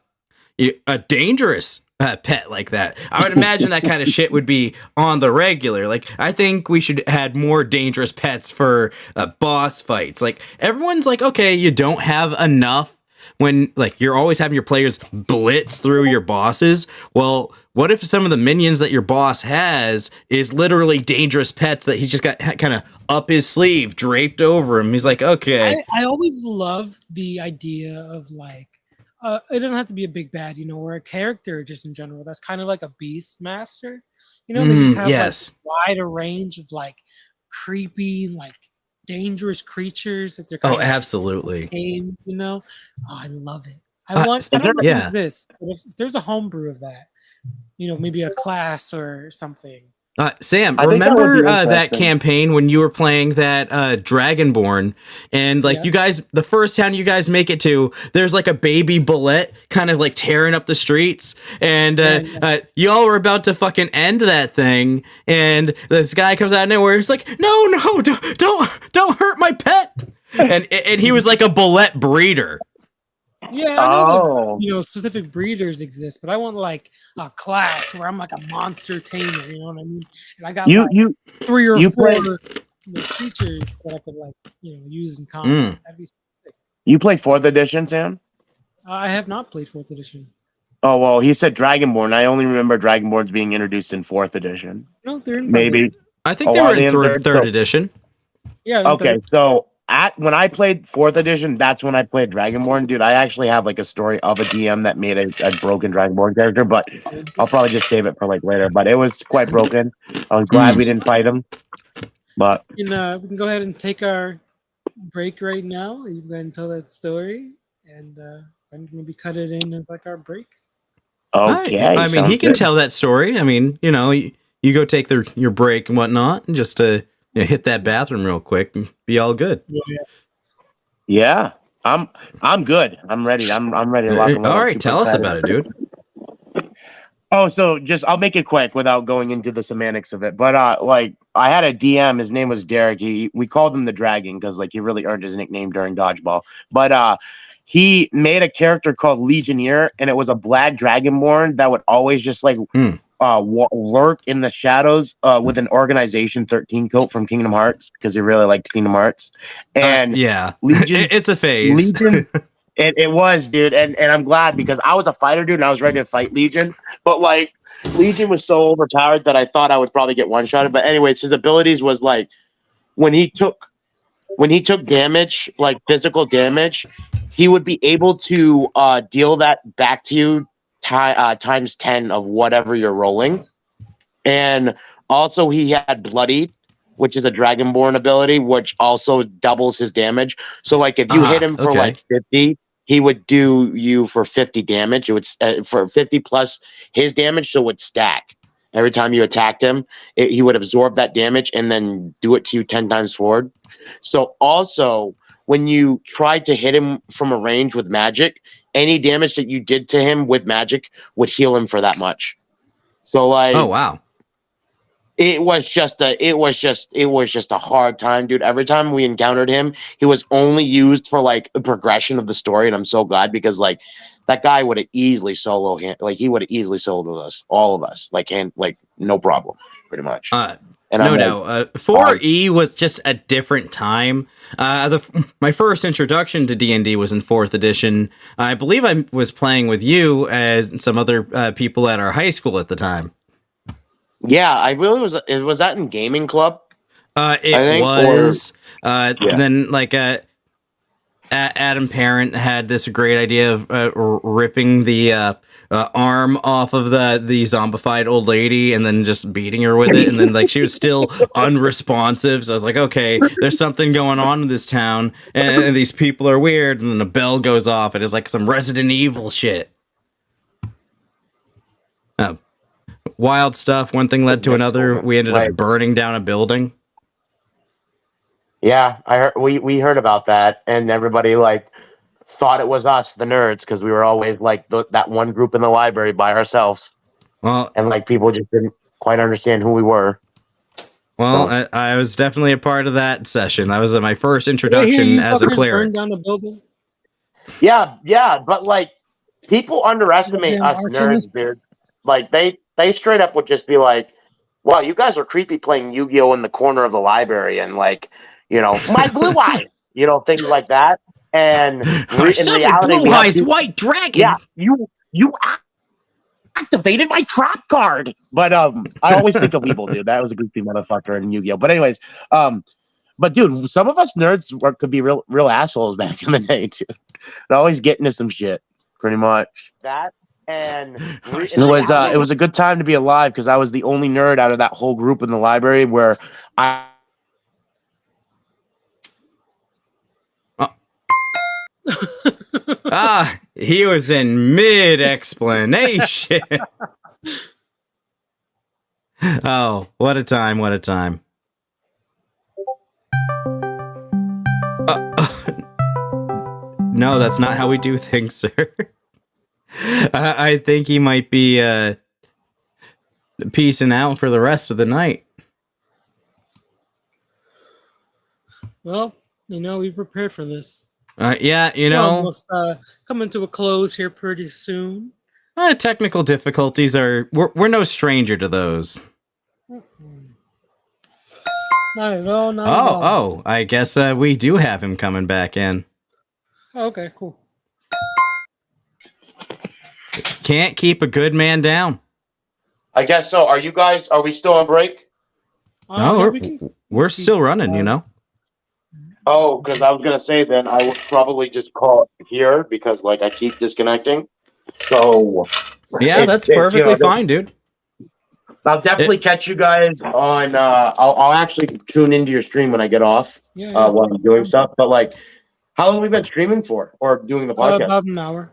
dangerous pet like that? I would imagine that kind of shit would be on the regular. Like, I think we should add more dangerous pets for boss fights. Like, everyone's like, okay, you don't have enough when like you're always having your players blitz through your bosses. Well, what if some of the minions that your boss has is literally dangerous pets that he's just got kind of up his sleeve, draped over him? He's like, okay. I always love the idea of like, it doesn't have to be a big bad, or a character just in general. That's kind of like a beast master. They just have like wider range of like creepy, like dangerous creatures that they're kind of absolutely. Tame, Oh, I love it. I don't know if it exists, but if there's a homebrew of that, maybe a class or something. Sam, I think that would remember be that interesting. campaign when you were playing that Dragonborn, and like Yeah. you guys, the first town you guys make it to, there's like a baby bullet kind of like tearing up the streets, and you all were about to fucking end that thing, and this guy comes out of nowhere. He's like, no, don't hurt my pet, and he was like a bullet breeder. Yeah, I know Oh. that specific breeders exist, but I want like a class where I'm like a monster tamer. You know what I mean? And I got You like you 3 or you 4 play- creatures that I could like use in combat. That'd be sick. you play 4th edition, Sam? I have not played 4th edition. Oh well, he said Dragonborn. I only remember Dragonborns being introduced in 4th edition. No, they're in Maybe. I think Oh, they are were they in in third third? So- edition. Yeah. they're in Okay, third. so when I played 4th edition, that's when I played Dragonborn. Dude, I actually have like a story of a DM that made a broken Dragonborn character, but I'll probably just save it for like later. But it was quite broken. I was glad we didn't fight him. But We can go ahead and take our break right now. You can go ahead and tell that story, and maybe cut it in as like our break. okay, I mean, he sounds can good. tell that story. I mean, you go take your break and whatnot, and just hit that bathroom real quick and be all good. Yeah, I'm good. I'm ready. I'm ready to lock and load. All I'm right, super tell us excited. about it, dude. Oh, so I'll make it quick without going into the semantics of it. But like I had a DM, his name was Derek. We called him the Dragon because like he really earned his nickname during Dodgeball. But he made a character called Legionnaire, and it was a black dragonborn that would always just like lurk in the shadows with an Organization 13 coat from Kingdom Hearts because he really liked Kingdom Hearts. And yeah, Legion, it's a phase. Legion. It was, dude, and I'm glad because I was a fighter, dude, and I was ready to fight Legion. But like Legion was so overpowered that I thought I would probably get one-shotted. But anyways, his abilities was like when he took damage, like physical damage, he would be able to deal that back to you times 10 of whatever you're rolling. And also he had Bloodied, which is a Dragonborn ability, which also doubles his damage. So like if you hit him for like 50, he would do you for 50 damage. It would for 50 plus his damage, so it would stack. Every time you attacked him, he would absorb that damage and then do it to you 10 times forward. So also, when you tried to hit him from a range with magic, any damage that you did to him with magic would heal him for that much. So like, Oh wow. It was just a hard time, dude. Every time we encountered him, he was only used for like a progression of the story, and I'm so glad because like that guy would have easily he would have easily soloed us, all of us, like no problem, pretty much. No I'm doubt. 4E was just a different time. My first introduction to D&D was in 4th edition. I believe I was playing with you and some other people at our high school at the time. Yeah, I really was. Was that in gaming club? It was. Then like Adam Parent had this great idea of ripping the arm off of the zombified old lady and then just beating her with it, and then like she was still unresponsive. So I was like, okay, there's something going on in this town, and these people are weird. And then the bell goes off, and it's like some Resident Evil shit. Wild stuff. One thing led to another. We ended up burning down a building. Yeah, I heard. We heard about that, and everybody like thought it was us, the nerds, because we were always like that one group in the library by ourselves. Well, and like people just didn't quite understand who we were. Well, So. I was definitely a part of that session. That was my first introduction as a cleric. Burned down the building. Yeah, but like people underestimate us nerds, arsonist. dude. Like they straight up would just be like, "Wow, you guys are creepy playing Yu-Gi-Oh in the corner of the library," and like, my blue eyes, things like that. And in reality, blue eyes, white dragon. Yeah, you activated my trap card. But I always think of Weevil, dude. That was a goofy motherfucker in Yu-Gi-Oh. But anyways, but dude, some of us nerds could be real assholes back in the day too. They're always getting to some shit, pretty much. That and it was a good time to be alive because I was the only nerd out of that whole group in the library where I. He was in mid explanation. Oh, what a time! What a time! No, that's not how we do things, sir. I think he might be peacing out for the rest of the night. Well, we prepared for this. Yeah, We're almost coming to a close here pretty soon. Technical difficulties we're no stranger to those. Not at all. Not at all. Oh, I guess we do have him coming back in. Oh, okay, cool. Can't keep a good man down. I guess so. Are we still on break? No, we're still running, Oh, because I was going to say then I would probably just call it here because I keep disconnecting. So yeah, that's perfectly fine, dude. I'll definitely catch you guys on. I'll actually tune into your stream when I get off while I'm doing stuff. But how long have we been streaming for or doing the podcast? About an hour.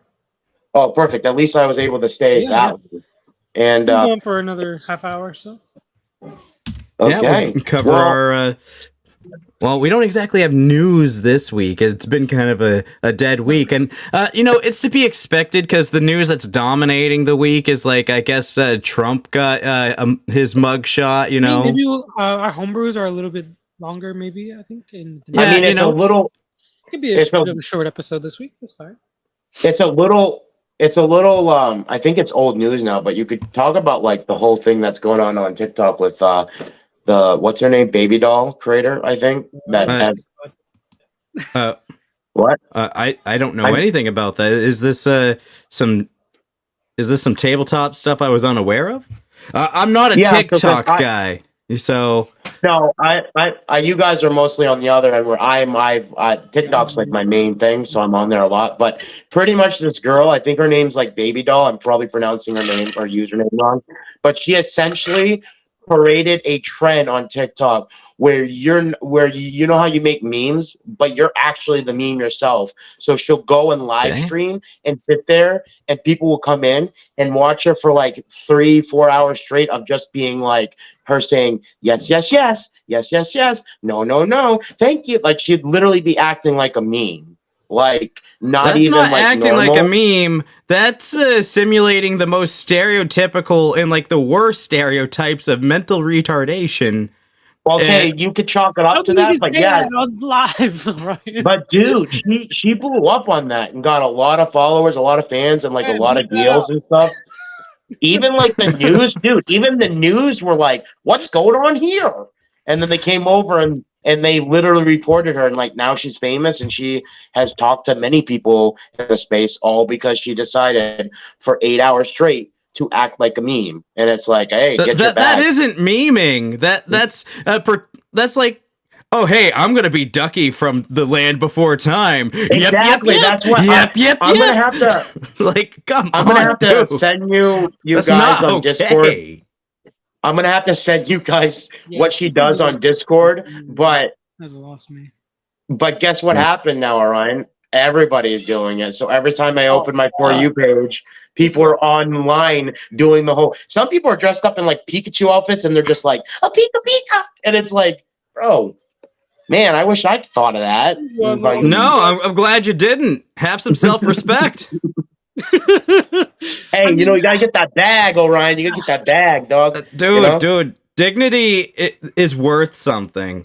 Oh, perfect. At least I was able to stay that long. And we're going for another half hour or so. Okay. Yeah, we can cover our. Well, we don't exactly have news this week. It's been kind of a dead week. And, it's to be expected because the news that's dominating the week is, I guess Trump got his mugshot, Maybe our homebrews are a little bit longer, maybe, I think. It's a little... It could be a short episode this week. That's fine. It's a little... I think it's old news now, but you could talk about, the whole thing that's going on TikTok with... the what's her name, baby doll creator, I think that has what I don't know anything about that. Is this some tabletop stuff I was unaware of? I'm not a TikTok guy, so no. I you guys are mostly on the other end where I've TikTok's my main thing, so I'm on there a lot. But pretty much this girl, I think her name's baby doll. I'm probably pronouncing her name or username wrong, but she essentially paraded a trend on TikTok where you know how you make memes, but you're actually the meme yourself. So she'll go and live stream and sit there, and people will come in and watch her for 3-4 hours straight of just being her saying yes, yes, yes, yes, yes, yes, no, no, no, thank you. She'd literally be acting like a meme. That's not acting normal. like a meme. That's simulating the most stereotypical and the worst stereotypes of mental retardation. Okay, you could chalk it up to that, but yeah, on live, right? But dude, she blew up on that and got a lot of followers, a lot of fans, and a lot of deals and stuff. Even the news, dude. Even the news were "What's going on here?" And then they came over and they literally reported her, and now she's famous, and she has talked to many people in the space, all because she decided for 8 hours straight to act like a meme. And it's hey, get your bag. That isn't memeing. That's oh hey, I'm gonna be Ducky from The Land Before Time. Exactly. Yep. That's what I'm gonna have to come on. I'm gonna have to send you that's guys on okay. Discord. I'm gonna have to send you guys what she does on Discord, but that's lost me. But guess what happened now, Orion? Everybody is doing it. So every time I open my For You page, people are online doing the whole. Some people are dressed up in Pikachu outfits, and they're just a Pika Pika, and it's bro, man, I wish I'd thought of that. No, I'm glad you didn't. Have some self-respect. Hey, you gotta get that bag, Orion. You gotta get that bag, dog. Dude, dignity is worth something.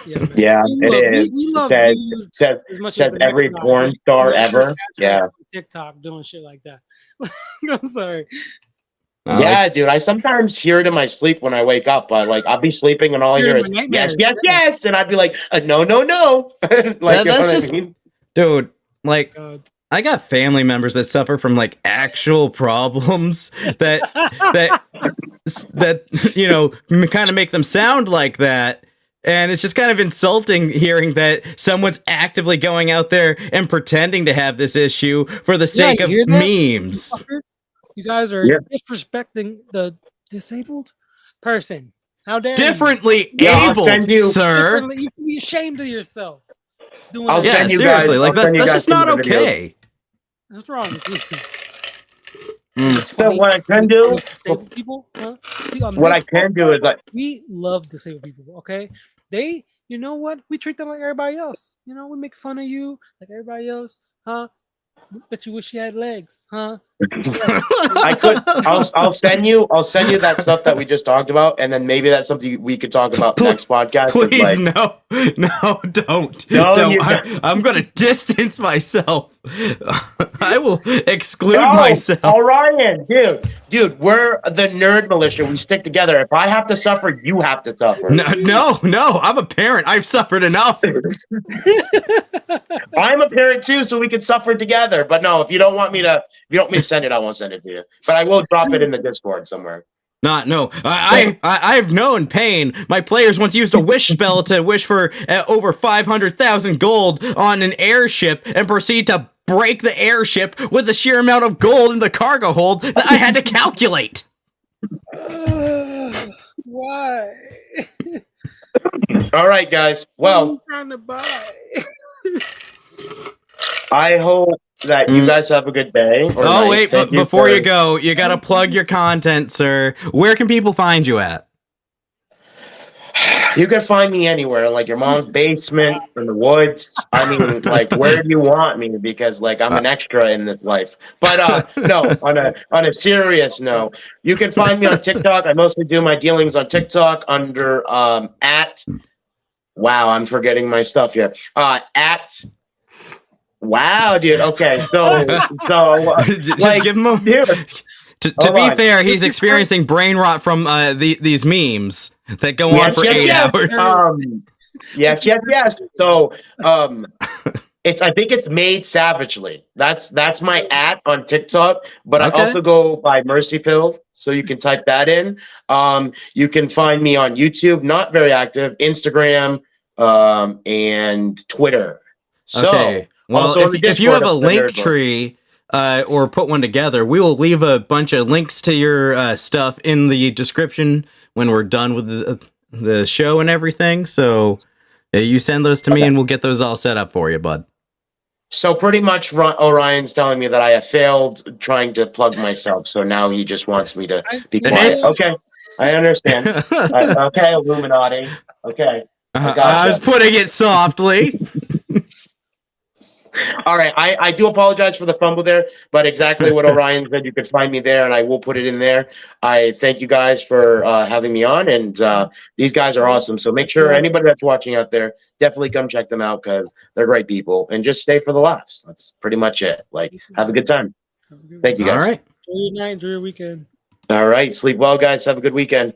Yeah, it is. Says every porn star ever. Yeah. TikTok doing shit like that. I'm sorry. Yeah, dude. I sometimes hear it in my sleep when I wake up. I'll be sleeping and all I hear is yes, yes, yes, and I'd be no, no, no. That's just, dude. I got family members that suffer from actual problems that kind of make them sound like that. And it's just kind of insulting hearing that someone's actively going out there and pretending to have this issue for the sake of memes. You guys are disrespecting the disabled person. How dare differently abled, sir? You should be ashamed of yourself. I'll send you seriously, guys. That's just not okay. What's wrong with you? It's So funny. what I can do, Disabled people. Huh? See, on what this I can do is like, we love disabled people. Okay, they, you know what? We treat them like everybody else. You know, we make fun of you like everybody else, huh? Bet you wish you had legs, huh? I could. I'll send you. I'll send you that stuff that we just talked about, and then maybe that's something we could talk about next podcast. Please, Like, no, don't. No, Don't. you- I'm going to distance myself. I will exclude no, myself. Orion, dude, we're the Nerd Militia. We stick together. If I have to suffer, you have to suffer. No, I'm a parent. I've suffered enough. I'm a parent too, so we can suffer together. But no, if you don't want me to send it, I won't send it to you. But I will drop it in the Discord somewhere. No. I've known pain. My players once used a wish spell to wish for over 500,000 gold on an airship and proceed to break the airship with the sheer amount of gold in the cargo hold that I had to calculate. Why? All right, guys. What are Well, you trying to buy? I hope that you guys have a good day. Or Oh, night. wait, Thank you before for- you go, you gotta plug your content, sir. Where can people find you at? You can find me anywhere, like your mom's basement, in the woods. I mean, like, where do you want me? Because like I'm an extra in this life. But no, on a serious note, you can find me on TikTok. I mostly do my dealings on TikTok under at. Wow, I'm forgetting my stuff here. At. Wow, dude. Okay, so Just like, give him a. dude, To hold be on. fair, he's experiencing brain rot from these memes that go on for 8 hours. Yes. So, I think it's made savagely. That's my at on TikTok, but Okay. I also go by Mercypill, so you can type that in. You can find me on YouTube, not very active, Instagram, and Twitter. So, Okay. Well, also on the if you have Discord a of the link Nerd tree or put one together, we will leave a bunch of links to your stuff in the description when we're done with the show and everything. So you send those to me and we'll get those all set up for you, bud. So pretty much Orion's telling me that I have failed trying to plug myself, so now he just wants me to be quiet. Okay, I understand. Okay, Illuminati. Okay, I gotcha. I was putting it softly. All right, I do apologize for the fumble there, but exactly what Orion said, you can find me there, and I will put it in there. I thank you guys for having me on, and these guys are awesome. So make sure anybody that's watching out there, definitely come check them out because they're great people, and just stay for the laughs. That's pretty much it. Like, have a good time. Thank you, guys. All right. Enjoy your night, enjoy your weekend. All right, sleep well, guys. Have a good weekend.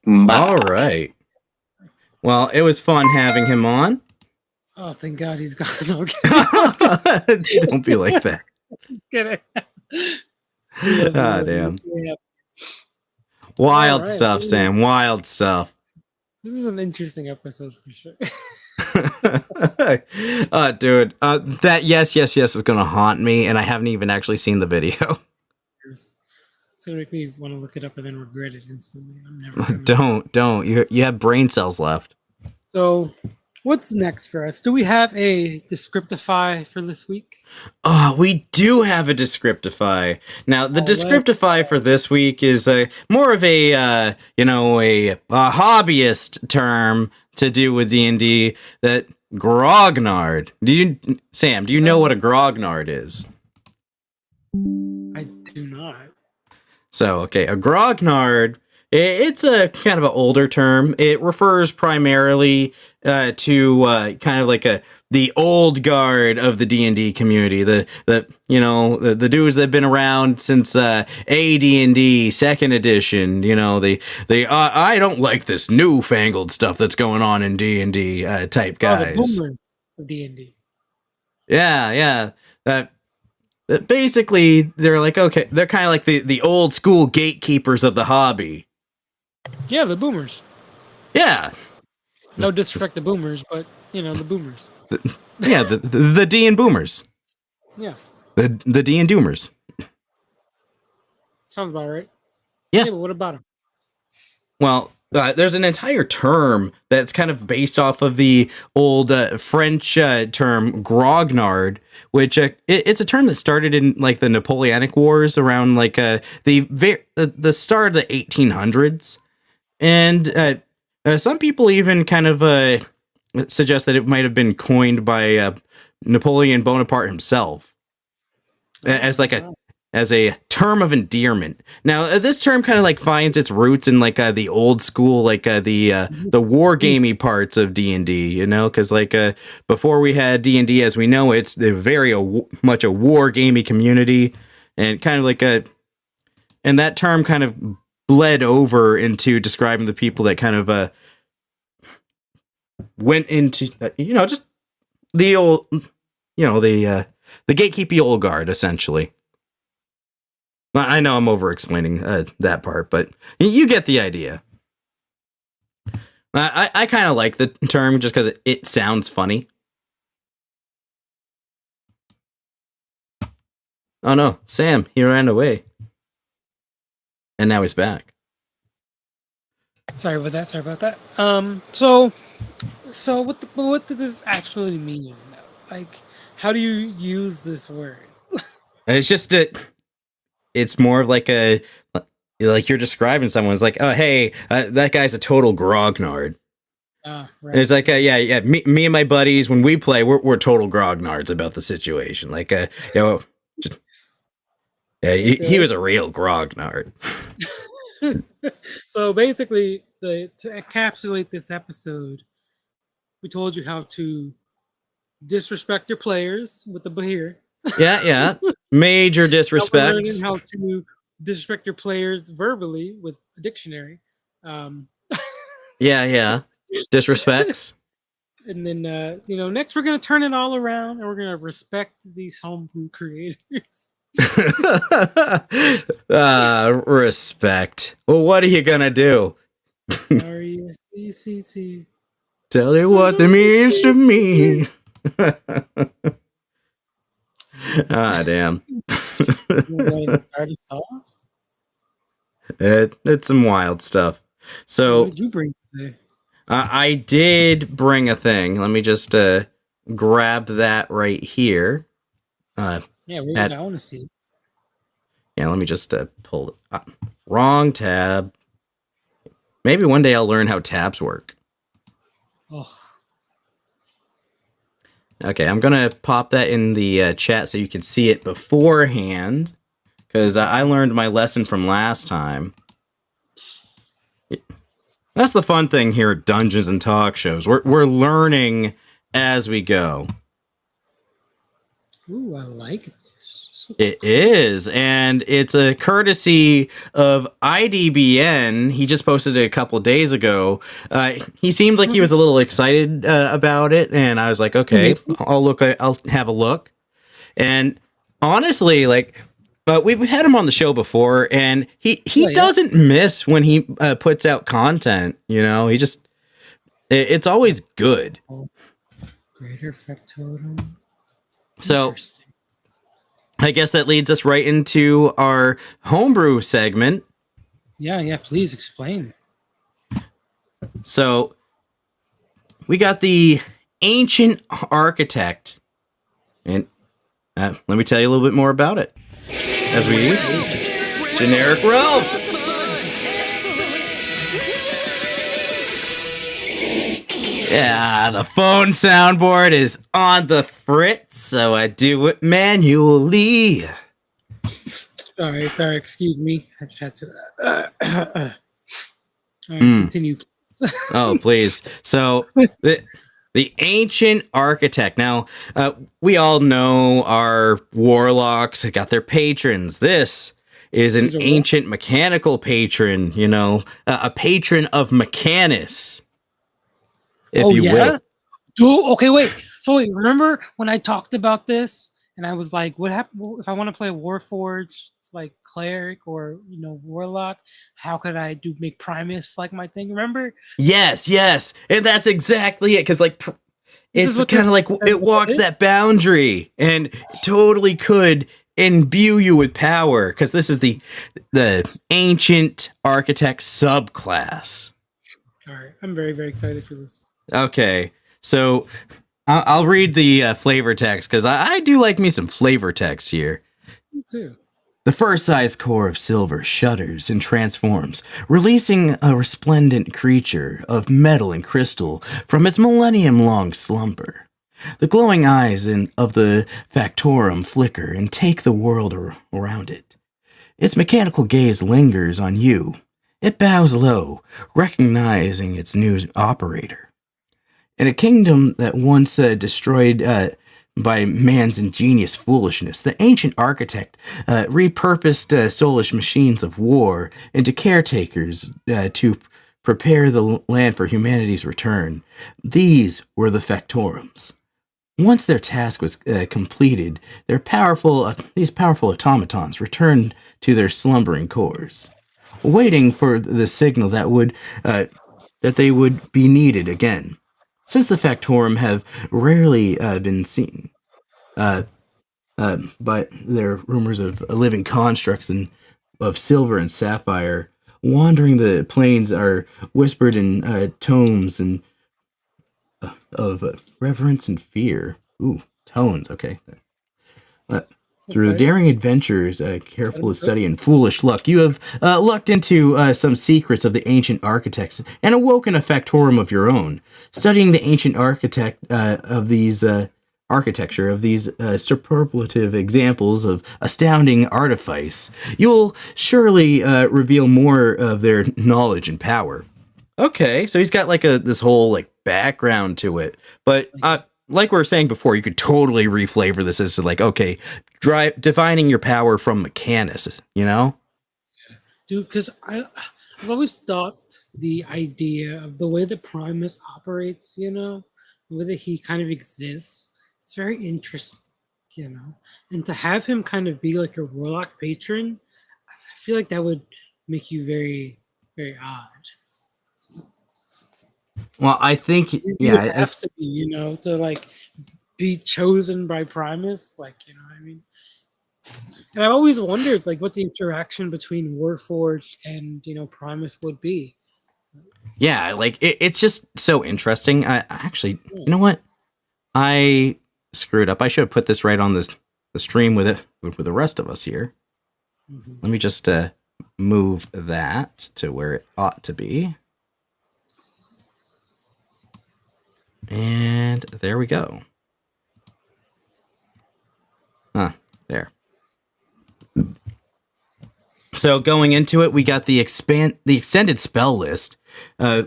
Bye. All right. Well, it was fun having him on. Oh, thank God he's gone. Okay. Don't be like that. Just kidding. Ah, damn. Yeah. Wild All right. stuff, Sam. Wild stuff. This is an interesting episode for sure. Dude, that yes is gonna haunt me, and I haven't even actually seen the video. It's gonna make me want to look it up and then regret it instantly. I'm never gonna. Don't. You have brain cells left. So, what's next for us? Do we have a Descriptify for this week? We do have a Descriptify. Now, the let's Descriptify for this week is more of a a hobbyist term to do with D&D. That grognard. Sam? Do you know what a grognard is? I do not. So, okay, a grognard, it's a kind of an older term. It refers primarily to kind of like the old guard of the D&D community, the dudes that have been around since AD&D second edition. You know, I don't like this newfangled stuff that's going on in D&D type guys. Oh, the boomers of D&D. Yeah. That basically they're like, okay, they're kind of like the old school gatekeepers of the hobby. Yeah, the boomers. Yeah. No disrespect to boomers, but the boomers. Yeah, the D and boomers. Yeah, The D and doomers. sounds about right. Yeah. But what about them? Well, there's an entire term that's kind of based off of the old French term grognard, which it's a term that started in like the Napoleonic Wars around like the start of the 1800s, and some people even kind of suggest that it might have been coined by Napoleon Bonaparte himself as like a term of endearment. Now, this term kind of like finds its roots in like the old school, like the war gamey parts of D&D, you know, because like before we had D&D as we know, it's very much a war gamey community, and kind of like and that term kind of bled over into describing the people that kind of went into you know, just the old, you know, the gatekeepy old guard essentially. I know I'm over-explaining that part, but you get the idea. I kind of like the term just because it sounds funny. Oh no, Sam, he ran away. And now he's back. Sorry about that. So what does this actually mean? Like, how do you use this word? It's just it's more of like like you're describing someone. It's like, oh, hey, that guy's a total grognard. Right. And it's like, yeah. Me and my buddies, when we play, we're total grognards about the situation. Like, you know, he was a real grognard. So basically, to encapsulate this episode, we told you how to disrespect your players with the Bahir. Yeah. Major disrespects. How to disrespect your players verbally with a dictionary. Yeah. Disrespects. And then, next we're going to turn it all around and we're going to respect these homebrew creators. Respect. Well, what are you going to do? R-E-S-P-C-T. Tell you what that means to me. Damn. Start us off? It's some wild stuff. So, what did you bring today? I did bring a thing. Let me just grab that right here. I want to see. Yeah, let me just pull it up. Wrong tab. Maybe one day I'll learn how tabs work. Oh. Okay, I'm going to pop that in the chat so you can see it beforehand, because I learned my lesson from last time. That's the fun thing here at Dungeons and Talk Shows. We're learning as we go. Ooh, I like this. It is, and it's a courtesy of IDBN. He just posted it a couple of days ago. He seemed like he was a little excited about it, and I was like, okay, I'll have a look. And honestly, like, we've had him on the show before, and he doesn't miss when he puts out content. You know, it's always good. Greater factotum. So I guess that leads us right into our homebrew segment. Yeah, please explain. So we got the Ancient Architect, and let me tell you a little bit more about it as we generic roll. Yeah, the phone soundboard is on the fritz, so I do it manually. Sorry, excuse me. I just had to. All right, continue. Oh, please. So the Ancient Architect. Now, we all know our warlocks have got their patrons. This is an ancient mechanical patron, you know, a patron of Mechanus. If you will. Dude, okay, wait. So remember when I talked about this and I was like, what happened if I want to play Warforged, like cleric or warlock? How could I make Primus like my thing? Remember? Yes, and that's exactly it. Because like, it's kind of like it walks that boundary and totally could imbue you with power. Because this is the Ancient Architect subclass. I'm very, very excited for this. Okay, so I'll read the flavor text because I do like me some flavor text here. Me too. The fur-sized core of silver shudders and transforms, releasing a resplendent creature of metal and crystal from its millennium-long slumber. The glowing eyes of the Factorum flicker and take the world around it. Its mechanical gaze lingers on you. It bows low, recognizing its new operator. In a kingdom that once destroyed by man's ingenious foolishness, the ancient architect repurposed soulish machines of war into caretakers to prepare the land for humanity's return. These were the Factorums. Once their task was completed, these powerful automatons returned to their slumbering cores, waiting for the signal that they would be needed again. Since the Factorum have rarely been seen, but there are rumors of living constructs of silver and sapphire wandering the plains are whispered in tomes and of reverence and fear. Ooh, tones. Okay. Through the daring adventures, careful study, and foolish luck, you have lucked into some secrets of the ancient architects and awoken a Factorum of your own. Studying the ancient architecture of these superlative examples of astounding artifice, you will surely reveal more of their knowledge and power. Okay, so he's got like this whole background to it, but like we were saying before, you could totally reflavor this as like, okay, defining your power from mechanics, Dude, because I've always thought the idea of the way that Primus operates, the way that he kind of exists, it's very interesting, and to have him kind of be like a warlock patron, I feel like that would make you very, very odd. Well, I think, You yeah, have to be, to be chosen by Primus, what I mean. And I've always wondered, what the interaction between Warforged and Primus would be. Yeah, it's just so interesting. I actually, you know what? I screwed up. I should have put this right on the stream with the rest of us here. Mm-hmm. Let me just move that to where it ought to be. And there we go. There. So going into it, we got the extended spell list,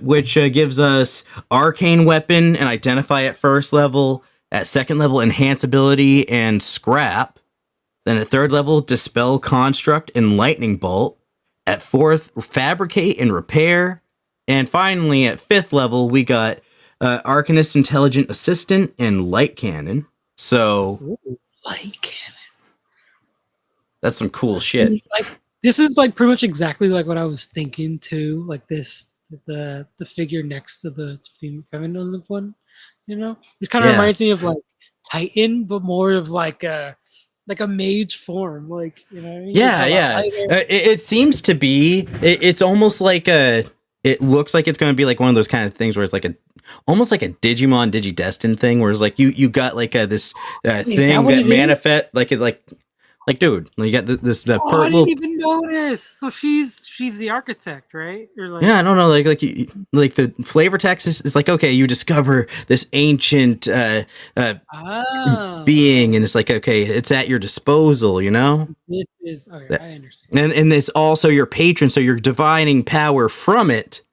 which gives us arcane weapon and identify at first level, at second level enhance ability and scrap, then at third level dispel construct and lightning bolt, at fourth fabricate and repair, and finally at fifth level we got Arcanist Intelligent Assistant and Light Cannon. So Ooh, Light Cannon. That's some cool shit. This is pretty much exactly what I was thinking too. The figure next to the feminine one, this kind of reminds me of Titan, but more of a mage form, what I mean? Yeah. It seems to be. It's almost like it looks like it's going to be one of those kind of things where it's almost like a Digimon Digidestin thing, where it's you got this thing that manifest dude, you got this I didn't even notice. So she's the architect, right? Yeah, I don't know. The flavor text is okay, you discover this ancient being, and it's okay, it's at your disposal. This is okay. I understand. And it's also your patron, so you're divining power from it,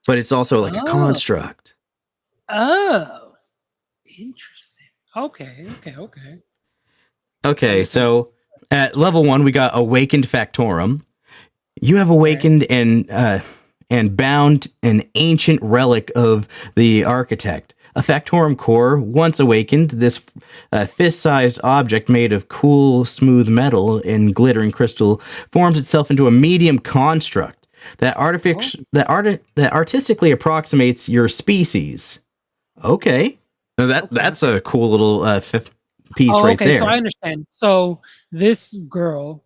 but it's also a construct. Oh, interesting. Okay, so at level 1, we got Awakened Factorum. You have awakened and bound an ancient relic of the architect. A Factorum core, once awakened, this fist-sized object made of cool, smooth metal and glittering crystal forms itself into a medium construct that artistically approximates your species. Okay. That's a cool little piece right there. So I understand. So this girl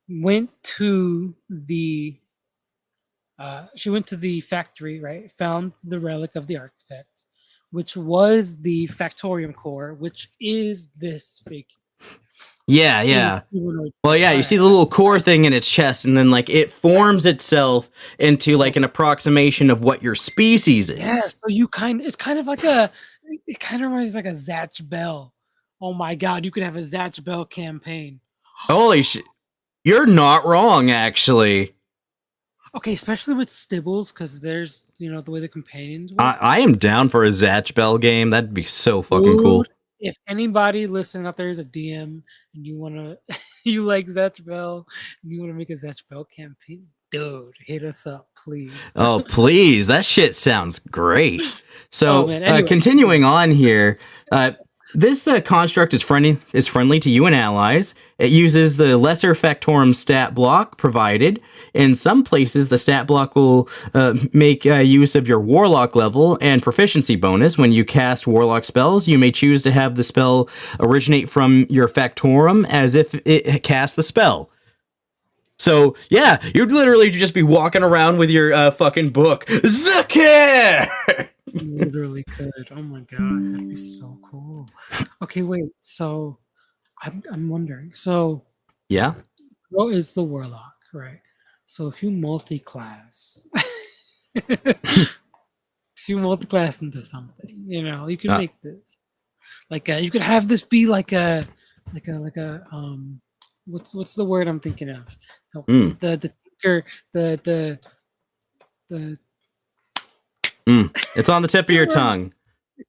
went to the She went to the factory, right? Found the relic of the architect, which was the Factorium core, which is this fake. Yeah, in yeah. its humanoid Well, form. yeah, you see the little core thing in its chest, and then like it forms itself into like an approximation of what your species is. Yeah, so it's kind of like it kind of reminds like a Zatch Bell. Oh my god, you could have a Zatch Bell campaign. Holy shit. You're not wrong, actually. Okay, especially with Stibbles, because there's the way the companions work. I am down for a Zatch Bell game. That'd be so fucking cool. Dude, if anybody listening out there is a DM and you like Zatch Bell and you wanna make a Zatch Bell campaign, dude, hit us up, please. Oh, please. That shit sounds great. So, Oh, man, anyway. continuing on here, this construct is friendly to you and allies. It uses the lesser Factorum stat block provided. In some places, the stat block will make use of your Warlock level and proficiency bonus. When you cast Warlock spells, you may choose to have the spell originate from your Factorum as if it cast the spell. So, yeah, you'd literally just be walking around with your fucking book. Zakir! You literally could. Oh my god, that'd be so cool. Okay, wait. So, I'm wondering. So, Yeah. what is the Warlock, right? So, if you multi-class, if you multi-class into something, you can make this. Like, you could have this be like a what's the word I'm thinking of? Help. The tinker, the It's on the tip of your tongue.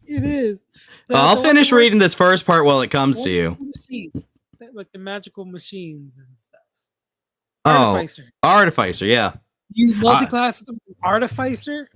It is. I'll finish reading this first part while it comes to you. Machines, like the magical machines and stuff. Oh, Artificer. Artificer, yeah. You multi-class Artificer?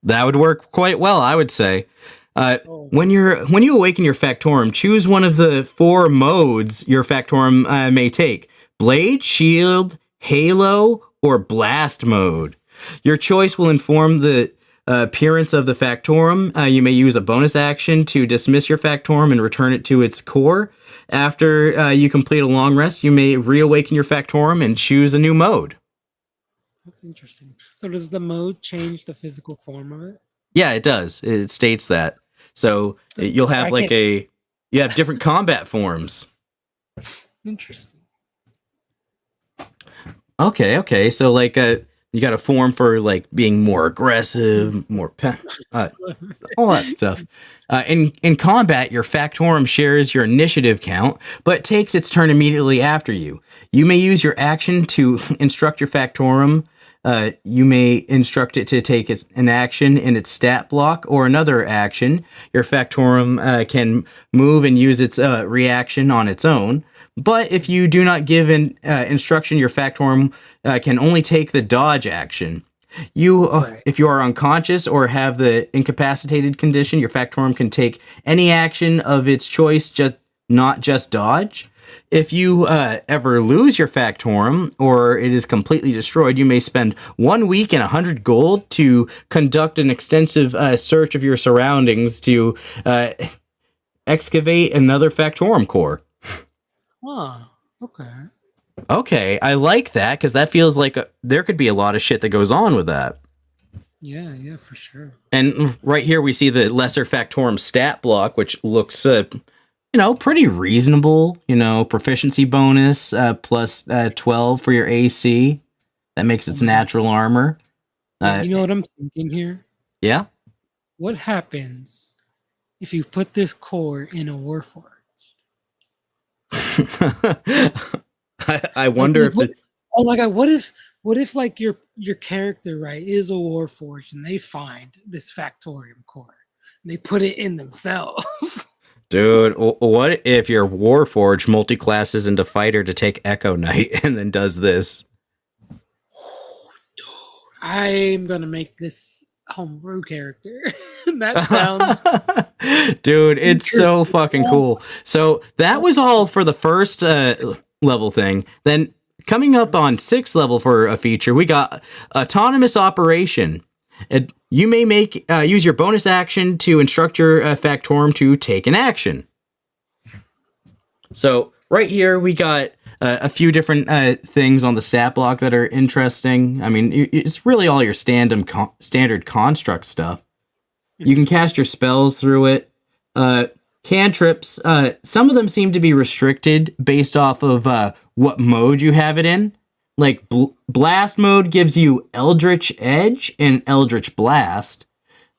That would work quite well, I would say. When you awaken your Factorum, choose one of the 4 modes your Factorum may take: Blade, Shield, Halo, or Blast mode. Your choice will inform the appearance of the Factorum. You may use a bonus action to dismiss your Factorum and return it to its core. After you complete a long rest, you may reawaken your Factorum and choose a new mode. That's interesting. So does the mode change the physical form of it? Yeah, it does. It states that. So you'll have you have different combat forms. Interesting. Okay. So you got a form for like being more aggressive, more all that stuff. In combat, your Factorum shares your initiative count, but takes its turn immediately after you. You may use your action to instruct your Factorum. You may instruct it to take an action in its stat block or another action. Your Factorum can move and use its reaction on its own. But if you do not give an instruction, your Factorum can only take the dodge action. If you are unconscious or have the incapacitated condition, your Factorum can take any action of its choice, not just dodge. If you ever lose your Factorum or it is completely destroyed, you may spend 1 week and 100 gold to conduct an extensive search of your surroundings to excavate another Factorum core. Oh, okay. Okay, I like that because that feels like there could be a lot of shit that goes on with that. Yeah, for sure. And right here we see the lesser Factorum stat block, which looks, pretty reasonable. Proficiency bonus plus 12 for your AC. That makes its natural armor. You know what I'm thinking here? Yeah. What happens if you put this core in a Warforged? I wonder if this... Oh my god! What if like your character, right, is a Warforged and they find this Factorium core and they put it in themselves? Dude, what if your Warforged multi-classes into fighter to take Echo Knight and then does this? Oh, dude, I'm gonna make this homebrew character. That sounds... Dude, it's so fucking cool. So that was all for the first level thing. Then coming up on 6th level for a feature, we got Autonomous Operation. You may use your bonus action to instruct your Factorum to take an action. So right here we got a few different things on the stat block that are interesting. I mean, it's really all your standard construct stuff. You can cast your spells through it. Cantrips, some of them seem to be restricted based off of what mode you have it in. Like Blast mode gives you Eldritch Edge and Eldritch Blast.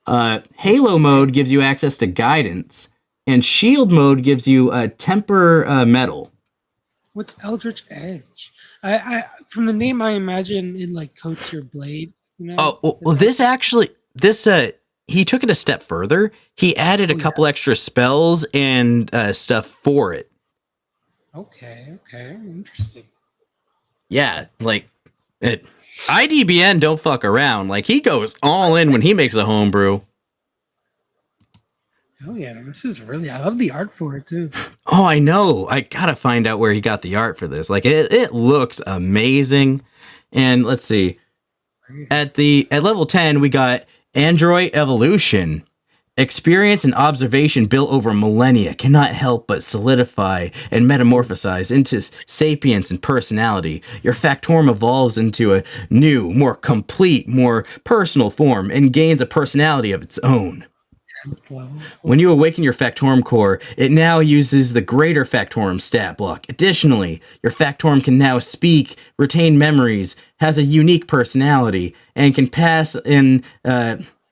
Halo mode gives you access to Guidance. And Shield mode gives you Temper Metal. What's Eldritch Edge? I from the name, I imagine it like coats your blade. You know? Oh, well, this he took it a step further. He added a couple extra spells and stuff for it. Okay, interesting. Yeah, like IDBN don't fuck around. Like he goes all in when he makes a homebrew. Oh yeah, this is really. I love the art for it too. Oh, I know. I gotta find out where he got the art for this. Like it looks amazing. And let's see. At level 10, we got Android Evolution. Experience and observation built over millennia cannot help but solidify and metamorphosize into sapience and personality. Your Factorum evolves into a new, more complete, more personal form and gains a personality of its own. When you awaken your Factorum core, it now uses the greater Factorum stat block. Additionally, your Factorum can now speak, retain memories, has a unique personality, and can pass an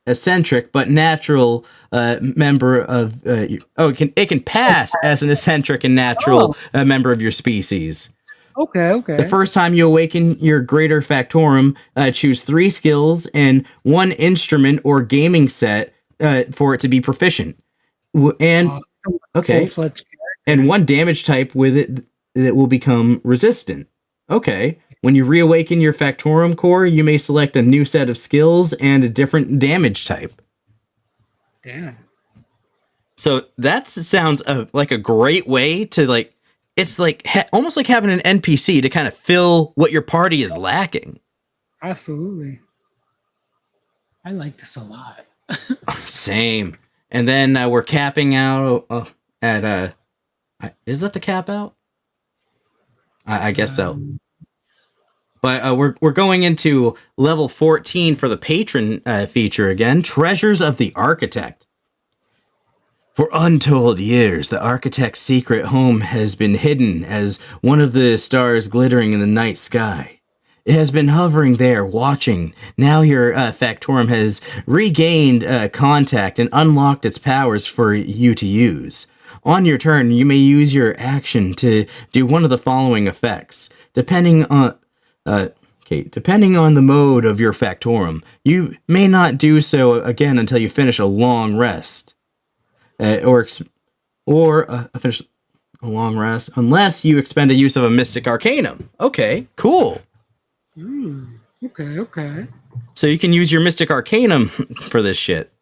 eccentric but natural member of it can pass as an eccentric and natural member of your species. Okay. The first time you awaken your greater Factorum, choose 3 skills and 1 instrument or gaming set for it to be proficient. And and 1 damage type with it that will become resistant. Okay. When you reawaken your Factorum core, you may select a new set of skills and a different damage type. Damn. So that sounds like a great way to it's like almost like having an NPC to kind of fill what your party is lacking. Absolutely. I like this a lot. Same. And then we're capping out at is that the cap out? I guess so. But we're going into level 14 for the patron feature again. Treasures of the Architect. For untold years, the Architect's secret home has been hidden as one of the stars glittering in the night sky. It has been hovering there, watching. Now your Factorum has regained contact and unlocked its powers for you to use. On your turn, you may use your action to do one of the following effects. Depending on the mode of your Factorum, you may not do so again until you finish a long rest. Finish a long rest, unless you expend a use of a Mystic Arcanum. Okay, cool. Okay. So you can use your Mystic Arcanum for this shit.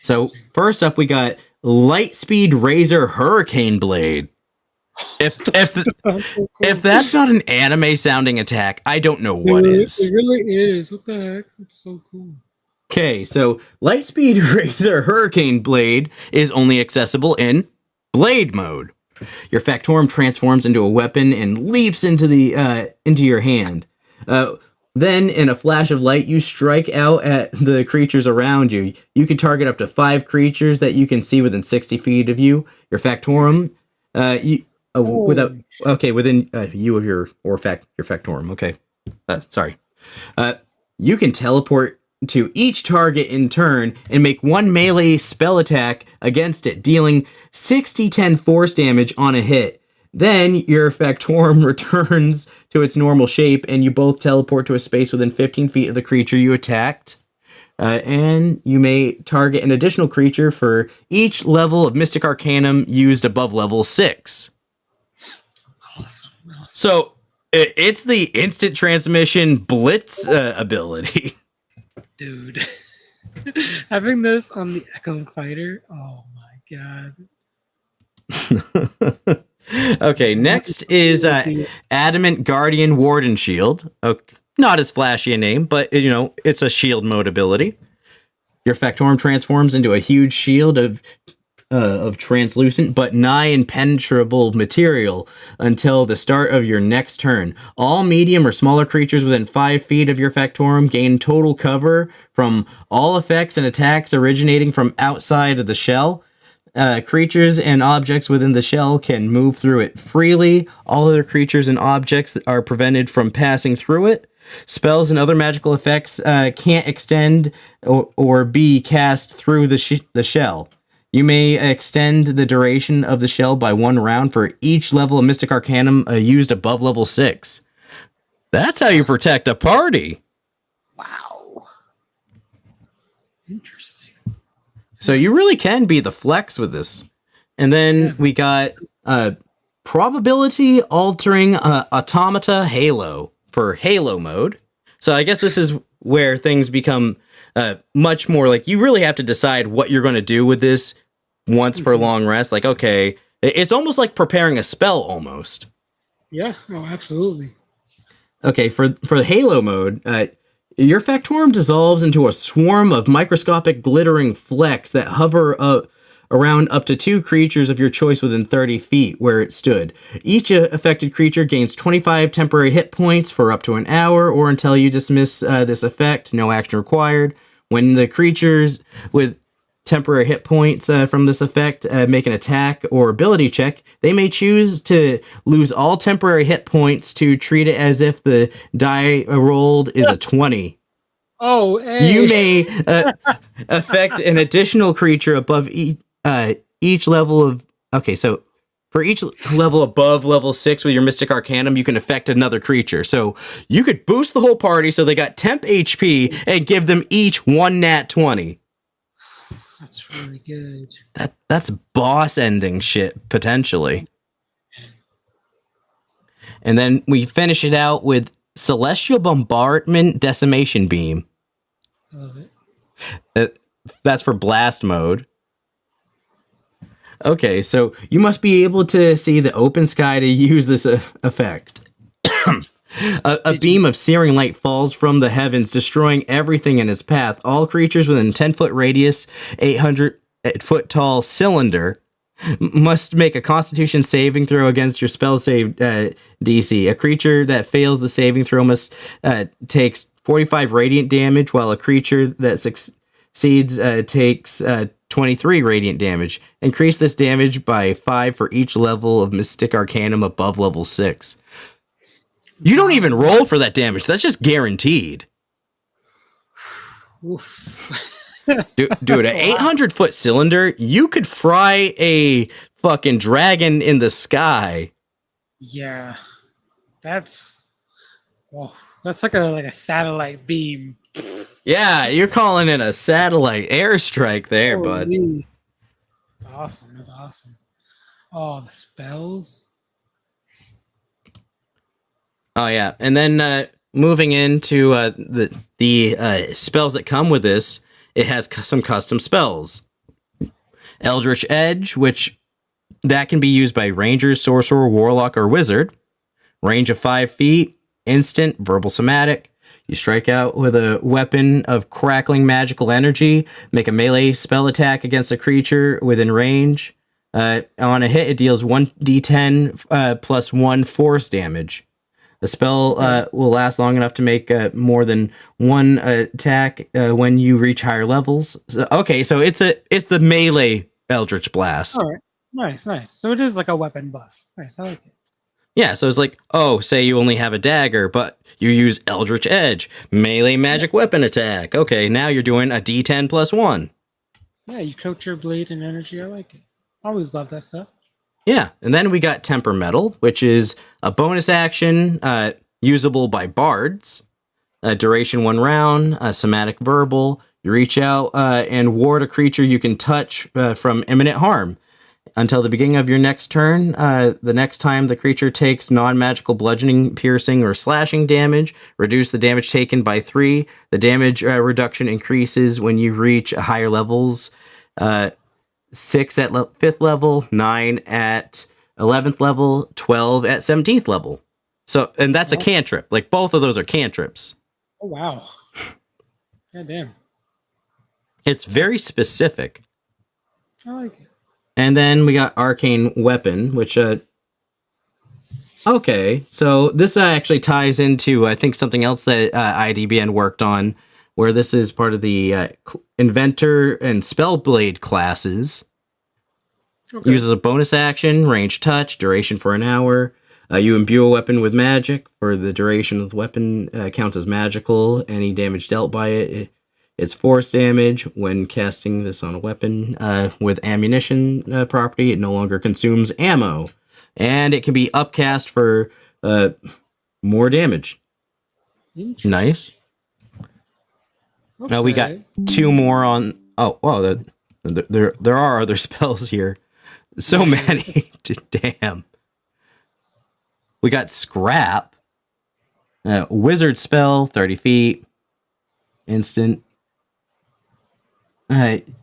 So first up, we got Lightspeed Razor Hurricane Blade. If that's not an anime sounding attack, I don't know what is. It really is. What the heck? It's so cool. Okay, so Lightspeed Razor Hurricane Blade is only accessible in Blade mode. Your Factorum transforms into a weapon and leaps into your hand. Then, in a flash of light, you strike out at the creatures around you. You can target up to 5 creatures that you can see within 60 feet of you. Your Factorum, within you of your Factorum. Okay, sorry. You can teleport to each target in turn and make 1 melee spell attack against it, dealing 6d10 force damage on a hit. Then your Factorum returns to its normal shape, and you both teleport to a space within 15 feet of the creature you attacked. And you may target an additional creature for each level of Mystic Arcanum used above level 6. Awesome. So it's the instant transmission blitz ability. Dude. Having this on the Echo Fighter, oh my god. Okay, next is Adamant Guardian Warden Shield. Okay, not as flashy a name, but it's a shield mode ability. Your Factorum transforms into a huge shield of of translucent but nigh impenetrable material until the start of your next turn. All medium or smaller creatures within 5 feet of your Factorum gain total cover from all effects and attacks originating from outside of the shell. Creatures and objects within the shell can move through it freely. All other creatures and objects are prevented from passing through it. Spells and other magical effects can't extend or be cast through the shell. You may extend the duration of the shell by 1 round for each level of Mystic Arcanum used above level 6. That's how you protect a party. Wow. Interesting. So you really can be the flex with this. And then we got probability altering automata Halo for Halo mode. So I guess this is where things become much more like you really have to decide what you're going to do with this once per long rest. Like, okay, it's almost like preparing a spell almost. Yeah. Oh, absolutely. Okay, for the Halo mode, your Factorum dissolves into a swarm of microscopic glittering flecks that hover around up to 2 creatures of your choice within 30 feet where it stood. Each affected creature gains 25 temporary hit points for up to an hour or until you dismiss this effect. No action required. When the creatures with temporary hit points from this effect make an attack or ability check, they may choose to lose all temporary hit points to treat it as if the die rolled is a 20. Oh, hey. You may affect an additional creature above each level of... Okay, so for each level above level 6 with your Mystic Arcanum, you can affect another creature. So you could boost the whole party so they got temp HP and give them each 1 nat 20. That's really good. That's boss ending shit, potentially. And then we finish it out with Celestial Bombardment Decimation Beam. Love it. That's for blast mode. Okay, so you must be able to see the open sky to use this effect. A beam of searing light falls from the heavens, destroying everything in its path. All creatures within a 10-foot radius, 800-foot-tall cylinder must make a Constitution saving throw against your spell save DC. A creature that fails the saving throw must takes 45 radiant damage, while a creature that succeeds takes 23 radiant damage. Increase this damage by 5 for each level of Mystic Arcanum above level 6. You don't even roll for that damage. That's just guaranteed. Oof. Dude, an 800-foot cylinder, you could fry a fucking dragon in the sky. Yeah. That's like a satellite beam. Yeah, you're calling it a satellite airstrike there, bud. That's awesome. That's awesome. Oh, the spells. Oh yeah, and then moving into the spells that come with this, it has some custom spells. Eldritch Edge, which that can be used by Ranger, Sorcerer, Warlock, or Wizard. Range of 5 feet, instant, verbal somatic. You strike out with a weapon of crackling magical energy. Make a melee spell attack against a creature within range. On a hit, it deals 1d10 plus 1 force damage. The spell will last long enough to make more than 1 attack when you reach higher levels. So it's the melee Eldritch Blast. All right. Nice. So it is like a weapon buff. Nice. I like it. Yeah, so it's like, say you only have a dagger, but you use Eldritch Edge, melee magic weapon attack. Okay, now you're doing a d10 plus 1. Yeah, you coat your blade in energy. I like it. Always love that stuff. Yeah, and then we got Temperamental, which is a bonus action usable by bards. Duration 1 round, somatic verbal. You reach out and ward a creature you can touch from imminent harm. Until the beginning of your next turn, the next time the creature takes non-magical bludgeoning, piercing, or slashing damage, reduce the damage taken by 3. The damage reduction increases when you reach higher levels. 6 at 5th level, 9 at 11th level, 12 at 17th level. So, and that's a cantrip. Like, both of those are cantrips. Oh, wow. God damn. It's very specific. I like it. And then we got Arcane Weapon, which okay, so this actually ties into I think something else that IDBN worked on, where this is part of the Inventor and Spellblade classes. Okay. Uses a bonus action, range touch, duration for an hour. You imbue a weapon with magic. For the duration of the weapon counts as magical. Any damage dealt by it, it's force damage. When casting this on a weapon with ammunition property, it no longer consumes ammo. And it can be upcast for more damage. Interesting. Nice. Okay. We got 2 more on... Oh, wow, there are other spells here. So many. Damn. We got Scrap. Wizard spell, 30 feet. Instant.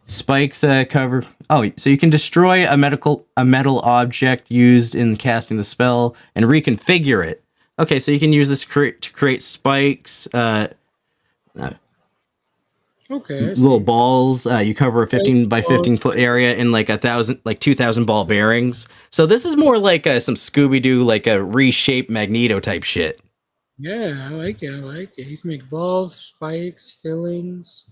Spikes cover. Oh, so you can destroy a metal object used in casting the spell and reconfigure it. Okay, so you can use this to create spikes. Okay. I Little see. balls. You cover a 15 by 15 foot area in like 2,000 ball bearings. So this is more like some Scooby-Doo, like a reshaped Magneto type shit. Yeah, I like it. I like it. You can make balls, spikes, fillings.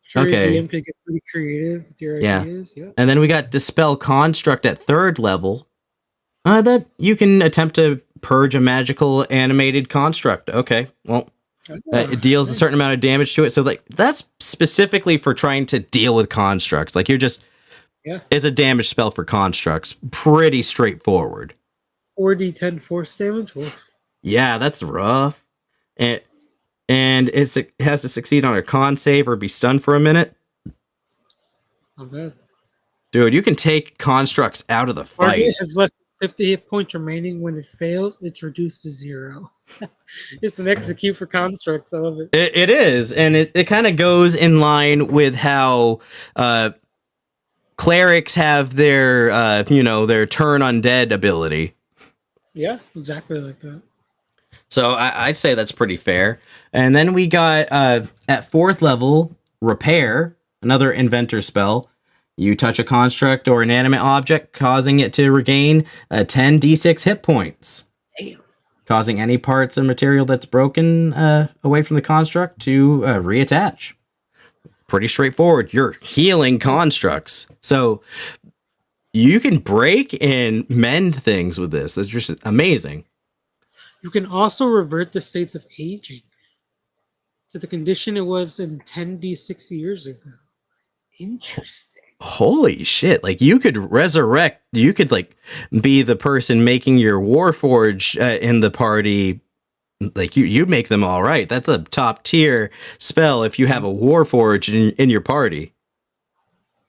Sure, Okay. your DM could get pretty creative with your Yeah. ideas. Yeah. And then we got Dispel Construct at 3rd level. That you can attempt to purge a magical animated construct. Okay, well, it deals a certain amount of damage to it. So like that's specifically for trying to deal with constructs. Like you're just, it's a damage spell for constructs. Pretty straightforward. 4d10 force damage. Oof. Yeah, that's rough. And it has to succeed on a con save or be stunned for a minute. Not bad. Dude, you can take constructs out of the fight. Target has less than 50 hit points remaining. When it fails, it's reduced to 0. It's an execute for constructs. I love it. It is, and it kind of goes in line with how clerics have their their turn undead ability. Yeah, exactly like that. So I'd say that's pretty fair. And then we got at 4th level Repair, another inventor spell. You touch a construct or inanimate object, causing it to regain 10 d6 hit points. Damn. Causing any parts or material that's broken away from the construct to reattach. Pretty straightforward. You're healing constructs. So you can break and mend things with this. It's just amazing. You can also revert the states of aging to the condition it was in 10d6 years ago. Interesting. Holy shit. Like you could resurrect, you could like be the person making your Warforge in the party. Like you make them all right. That's a top tier spell if you have a Warforge in your party.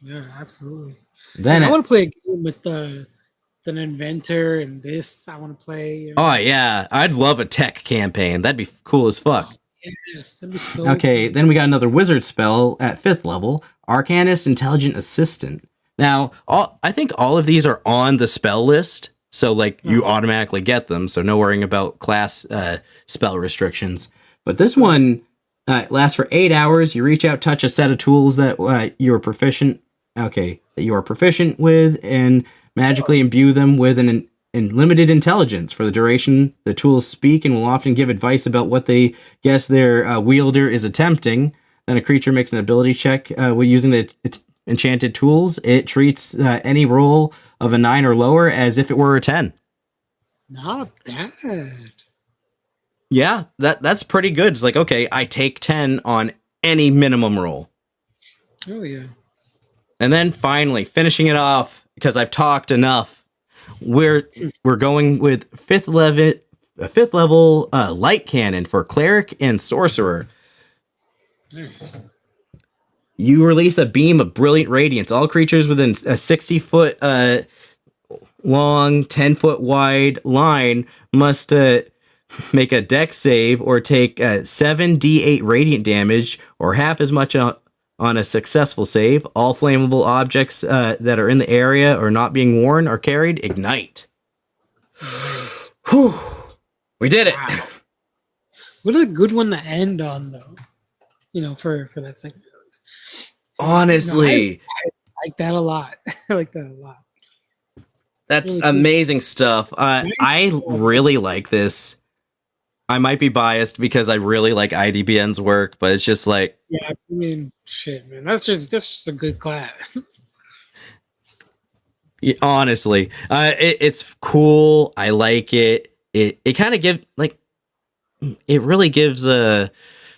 Yeah, absolutely. Then I want to play a game with an inventor and this. I want to play. You know? Oh yeah, I'd love a tech campaign. That'd be cool as fuck. Yes, that'd be so Okay, cool. then we got another wizard spell at 5th level, Arcanist Intelligent Assistant. Now, I think all of these are on the spell list, so like you automatically get them, so no worrying about class spell restrictions. But this one lasts for 8 hours. You reach out, touch a set of tools that you are proficient. Okay, that you are proficient with, and magically imbue them with an limited intelligence. For the duration, the tools speak and will often give advice about what they guess their wielder is attempting. Then a creature makes an ability check with using the enchanted tools. It treats any roll of a 9 or lower as if it were a 10. Not bad. Yeah, that's pretty good. It's like, okay, I take 10 on any minimum roll. Oh yeah. And then finally, finishing it off, because I've talked enough, we're going with 5th level light cannon for cleric and sorcerer. Nice. You release a beam of brilliant radiance. All creatures within a 60-foot long, 10-foot wide line must make a dex save or take 7d8 radiant damage, or half as much on a successful save. All flammable objects that are in the area or not being worn or carried ignite. Nice. Whew. We did it. Wow. What a good one to end on, though. You know, for that segment. Honestly, like that a lot. I like that a lot. That's Really cool. amazing stuff. I really like this. I might be biased because I really like IDBN's work, but it's just like, Yeah, I mean, shit, man. That's just a good class. honestly, it's cool. I like it. It kind of it really gives a.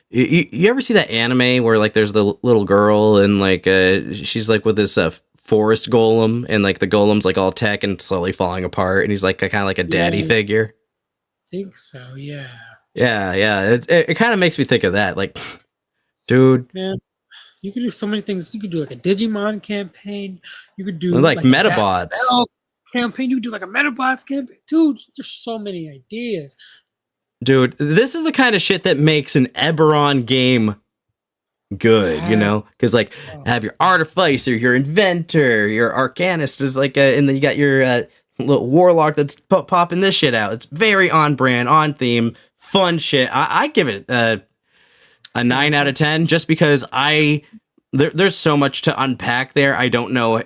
You ever see that anime where like there's the little girl and like she's like with this forest golem and like the golem's like all tech and slowly falling apart and he's like kind of like a daddy figure. Think so, yeah. Yeah. It kind of makes me think of that. Like, dude, Man, you could do so many things. You could do like a Digimon campaign. You could do like a Metabots. Zapbell campaign. You could do like a Metabots campaign. Dude, there's so many ideas. Dude, this is the kind of shit that makes an Eberron game good, you know? Because, like, have your artificer, your inventor, your arcanist is like, and then you got your little warlock that's popping this shit out. It's very on brand, on theme, fun shit. I give it a 9 out of 10 just because there's so much to unpack there. I don't know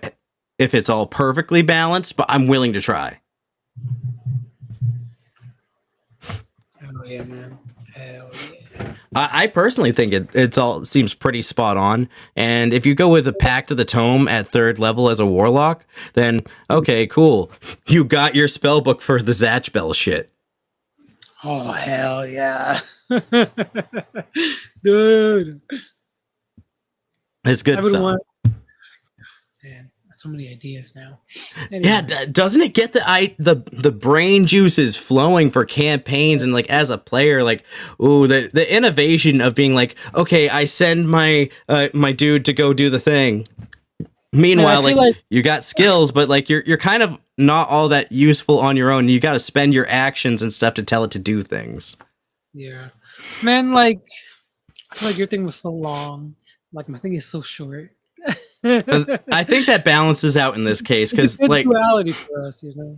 if it's all perfectly balanced, but I'm willing to try. Oh yeah, man. Hell yeah. I personally think it all seems pretty spot on. And if you go with a Pact of the Tome at 3rd level as a warlock, then okay, cool. You got your spell book for the Zatchbell shit. Oh hell yeah. Dude. It's good stuff. Man, so many ideas now. Anyway. Yeah, doesn't it get the brain juices flowing for campaigns and like as a player, like, ooh, the innovation of being like, okay, I send my my dude to go do the thing. Meanwhile, like you got skills, but like you're kind of not all that useful on your own. You got to spend your actions and stuff to tell it to do things. Yeah, man. Like, I feel like your thing was so long. Like my thing is so short. I think that balances out in this case because like duality for us, you know.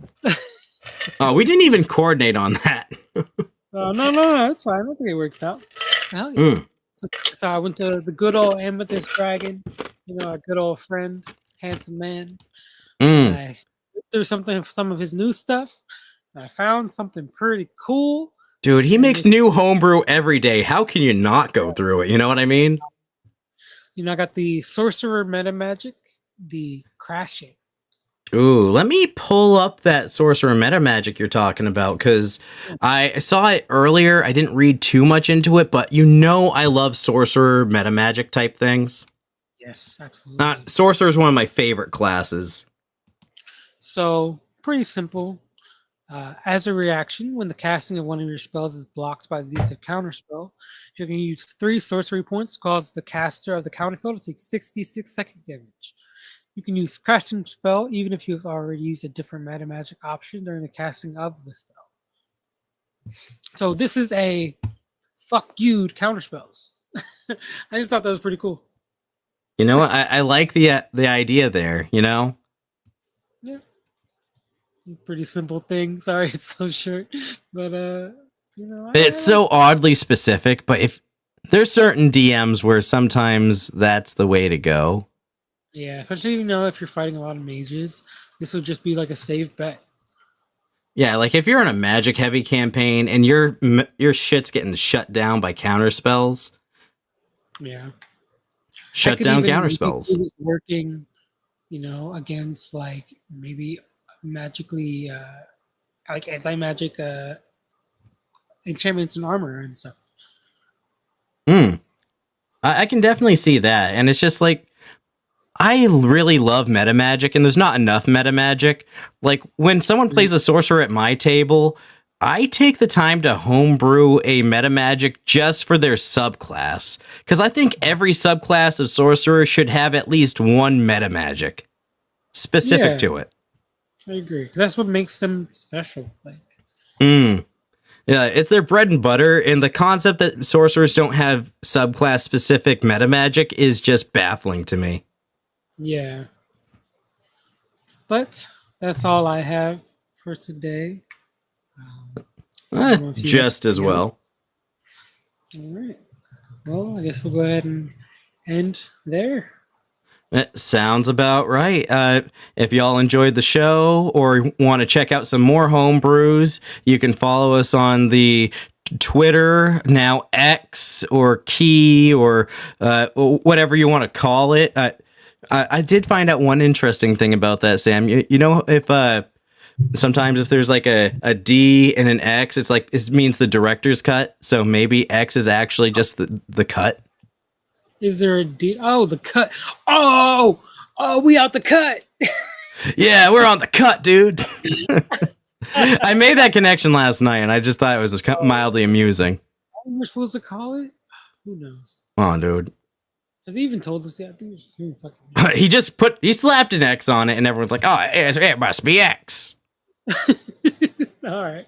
Oh, we didn't even coordinate on that. No, that's fine. I don't think it works out. Hell yeah. So I went to the good old Amethyst Dragon, you know, our good old friend, handsome man. I looked through some of his new stuff. And I found something pretty cool. Dude, he makes new homebrew every day. How can you not go through it? You know what I mean? You know, I got the Sorcerer Meta Magic, the Crashing. Ooh, let me pull up that Sorcerer Meta Magic you're talking about, because I saw it earlier. I didn't read too much into it, but you know I love Sorcerer Meta Magic type things. Yes, absolutely. Sorcerer is one of my favorite classes. So, pretty simple. As a reaction, when the casting of one of your spells is blocked by the use of counterspell, you can use 3 sorcery points, cause the caster of the counterspell to take 66 second damage. You can use casting spell even if you have already used a different meta magic option during the casting of the spell. So this is a fuck you to counterspells. I just thought that was pretty cool. You know what? I like the idea there, you know? Yeah. Pretty simple thing. Sorry it's so short. But you know, it's so oddly specific, but if there's certain DMs where sometimes that's the way to go. Yeah, especially, you know, if you're fighting a lot of mages, this would just be like a safe bet. Yeah, like if you're in a magic heavy campaign and your shit's getting shut down by counter spells. Yeah. Shut down counter spells. Working, you know, against like maybe magically like anti-magic enchantments and armor and stuff. I can definitely see that. And it's just like, I really love meta magic, and there's not enough meta magic. Like when someone plays a sorcerer at my table, I take the time to homebrew a meta magic just for their subclass, because I think every subclass of sorcerer should have at least one meta magic specific to it. I agree. That's what makes them special. Like, yeah, it's their bread and butter, and the concept that sorcerers don't have subclass specific meta magic is just baffling to me. Yeah. But that's all I have for today. Just as well. All right. Well, I guess we'll go ahead and end there. It sounds about right. If y'all enjoyed the show or want to check out some more homebrews, you can follow us on the Twitter, now X or Key or whatever you want to call it. I did find out one interesting thing about that, Sam. You know, if sometimes if there's like a D and an X, it's like it means the director's cut. So maybe X is actually just the cut. Is there a D? Oh, the cut. Oh, we out the cut. Yeah, we're on the cut, dude. I made that connection last night, and I just thought it was mildly amusing. What we're supposed to call it? Who knows? Come on, dude. Has he even told us yet? I think he fucking. He slapped an X on it, and everyone's like, "Oh, it must be X." All right.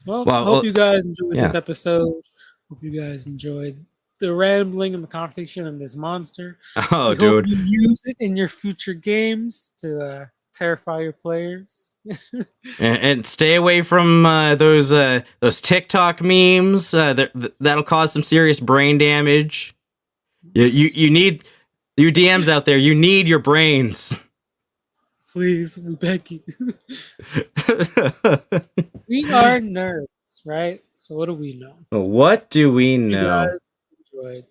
Well, hope you guys enjoyed this episode. Hope you guys enjoyed the rambling and the conversation and this monster. Oh, we dude. hope you use it in your future games to terrify your players. and stay away from those TikTok memes. That'll cause some serious brain damage. You need your DMs out there. You need your brains. Please, we beg you. We are nerds, right? So what do we know? What do we know? You guys enjoyed